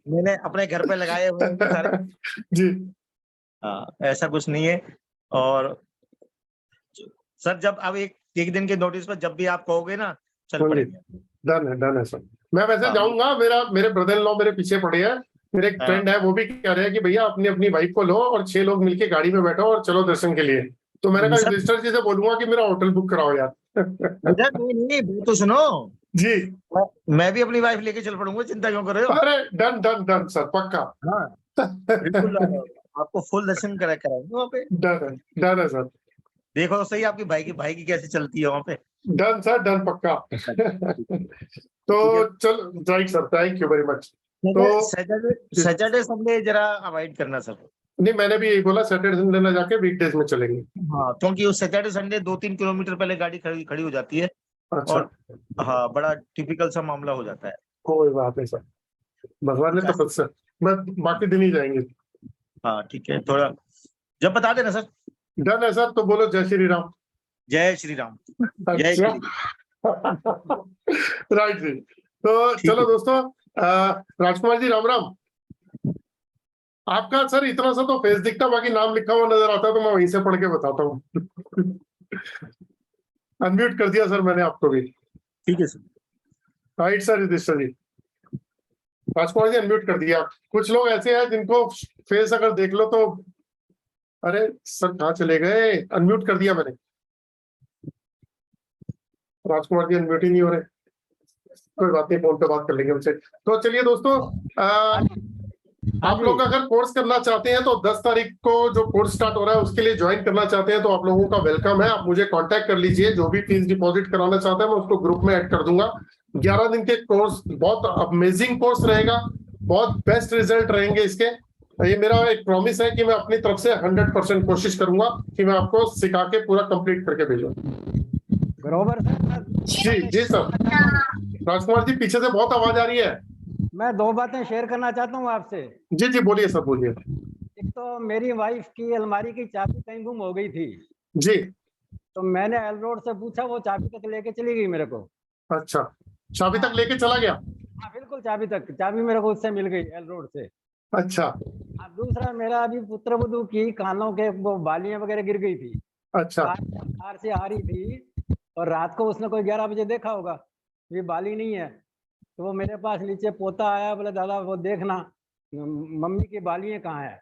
मैंने अपने घर पे लगाए हुए हैं सारे जी। ऐसा कुछ नहीं है। और सर जब अब एक दिन के नोटिस पर जब भी आप कहोगे ना, चल पड़ेंगे। डन है सर। मैं वैसे जाऊंगा, मेरे ब्रदर इन लॉ मेरे पीछे पड़े हैं, मेरे एक फ्रेंड है वो भी कह रहे हैं कि भैया अपनी अपनी वाइफ को लो और 6 लोग मिलके गाड़ी में बैठो और चलो दर्शन के लिए। तो मैंने कहा युधिष्ठिर जी से बोलूंगा कि मेरा होटल बुक कराओ यार। नहीं, तो सुनो जी, मैं भी अपनी वाइफ लेके चल पड़ूंगा, चिंता क्यों कर रहे हो। अरे डन सर, पक्का। हाँ बिल्कुल, आपको फुल दर्शन कराएंगे वहाँ पे। डन है सर। देखो तो सही आपकी भाई की कैसे चलती है वहाँ पे। डन सर, डन पक्का। तो चल right sir, thank you very much. तो सैटरडे संडे जरा अवॉइड करना सर। नहीं, मैंने भी यही बोला, सैटरडे संडे ना जाके वीकडेज में चलेंगे। हाँ, क्योंकि उस सैटरडे संडे 2-3 किलोमीटर पहले गाड़ी खड़ी हो जाती है। अच्छा। और हाँ, बड़ा टिपिकल सा मामला हो जाता है। कोई बात नहीं सर, भगवान ने तो खुद से, मैं बाकी दिन ही जाएंगे। हाँ ठीक है, थोड़ा जब बता देना सर। डन है सर, तो बोलो जय श्री राम। जय श्री राम। अच्छा। राइट जी। तो चलो दोस्तों, राजकुमार जी राम राम। आपका सर इतना सा तो फेस दिखता, बाकी नाम लिखा हुआ नजर आता है तो मैं वहीं से पढ़ के बताता हूँ। अनम्यूट कर दिया सर मैंने आपको भी। ठीक है सर। राइट सर, युधिष्ठिर जी, राजकुमार जी अनम्यूट कर दिया। कुछ लोग ऐसे हैं जिनको फेस अगर देख लो तो, अरे सर कहाँ चले गए, अनम्यूट कर दिया मैंने। राजकुमार जी अनम्यूट ही नहीं हो रहे, कोई बात नहीं, फोन पे बात कर लेंगे उनसे। तो चलिए दोस्तों, आप लोग अगर कोर्स करना चाहते हैं तो 10 तारीख को जो कोर्स स्टार्ट हो रहा है उसके लिए ज्वाइन करना चाहते हैं तो आप लोगों का वेलकम है। आप मुझे कांटेक्ट कर लीजिए, जो भी फीस डिपॉजिट कराना चाहता है मैं उसको ग्रुप में ऐड कर दूंगा। 11 दिन के कोर्स, बहुत अमेजिंग कोर्स रहेगा, बहुत बेस्ट रिजल्ट रहेंगे इसके। ये मेरा एक प्रॉमिस है कि मैं अपनी तरफ से 100% कोशिश करूंगा कि मैं आपको सिखा के पूरा कंप्लीट करके भेजूं। बरोबर सर। जी सर। राजकुमार जी पीछे से बहुत आवाज आ रही है। मैं 2 बातें शेयर करना चाहता हूँ आपसे। जी बोलिए सर, बोलिए। एक तो मेरी वाइफ की अलमारी की चाबी कहीं गुम हो गई थी जी। तो मैंने एल रोड से पूछा, वो चाबी तक लेके चली गई मेरे को। अच्छा, चाबी तक लेके चला गया? हाँ बिल्कुल, चाबी मेरे को उससे मिल गई एल रोड से। अच्छा। अब दूसरा, मेरा अभी पुत्रवधू की कानों के वो बालियां वगैरह गिर गई थी। अच्छा। कार से आ रही थी और रात को उसने कोई 11 बजे देखा होगा ये बाली नहीं है, तो वो मेरे पास नीचे पोता आया, बोले दादा वो देखना मम्मी की बालियां कहाँ है,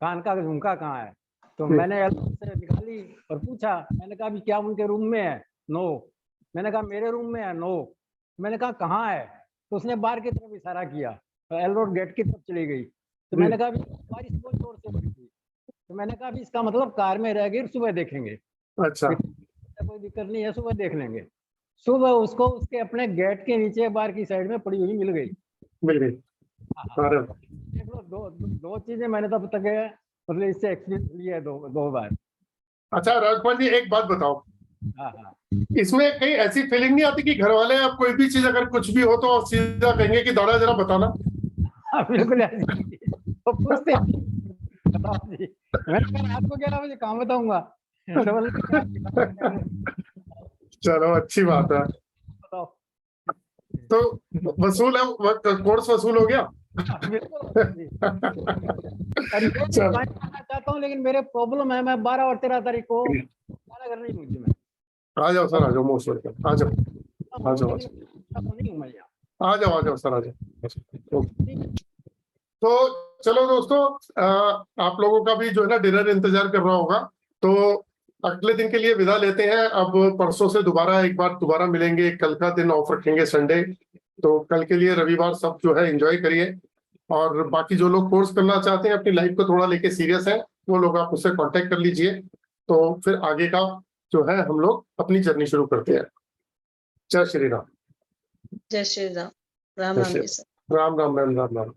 कान का झुमका कहाँ है। तो मैंने एल से निकाली और पूछा, मैंने कहा अभी क्या उनके रूम में है? नो। मैंने कहा मेरे रूम में है? नो। मैंने कहा कहाँ है? तो उसने बाहर की तरफ इशारा किया, एल रोड गेट की तरफ चली गई। तो मैंने कहा बारिश बहुत जोर से हो रही थी, तो तो मैंने कहा अभी इसका मतलब कार में रह गई, सुबह देखेंगे, अच्छा कोई दिक्कत नहीं है, सुबह देख लेंगे। सुबह उसको उसके अपने गेट के नीचे बाहर की साइड में पड़ी हुई मिल गई। मिल गई। अरे देख लो, दो चीजें मैंने तब तक मतलब इससे एक्सपीरियंस लिया है दो बार। अच्छा राजकुमार जी, एक बात बताओ, हाँ हाँ। इसमें कहीं ऐसी फीलिंग नहीं आती कि घर वाले अब कोई भी चीज अगर कुछ भी हो तो सीधा कहेंगे कि दादा जरा बताना? हाँ, बिल्कुल ऐसी तो पूछते हैं, बताओ जी। मैंने कहा रात को 11 बजे कहाँ बताऊंगा। तो बोले, चलो अच्छी बात है। बताओ। तो वसूल है, कोर्स वसूल हो गया। बिल्कुल जी। और ये चलो। मैं करना चाहता हूँ, लेकिन मेरे प्रॉब्लम है, मैं 12 और 13 तारीख को घर नहीं हूँ जी मैं। आ जाओ सर, आ जाओ, मोस्ट वेलकम, आ जाओ आ जाओ नहीं हूँ मैं यहाँ। आ जाओ, आ जाओ सर, आ जाओ। तो चलो दोस्तों, आप लोगों का भी जो है ना डिनर इंतजार कर रहा होगा, तो अगले दिन के लिए विदा लेते हैं। अब परसों से दोबारा एक बार दोबारा मिलेंगे, कल का दिन ऑफ रखेंगे संडे, तो कल के लिए रविवार सब जो है एंजॉय करिए। और बाकी जो लोग कोर्स करना चाहते हैं, अपनी लाइफ को थोड़ा लेके सीरियस है, वो लोग आप उससे कांटेक्ट कर लीजिए, तो फिर आगे का जो है हम लोग अपनी जर्नी शुरू करते हैं। जय श्री राम। जय श्री राम। राम राम जी सर। राम राम, राम राम, राम।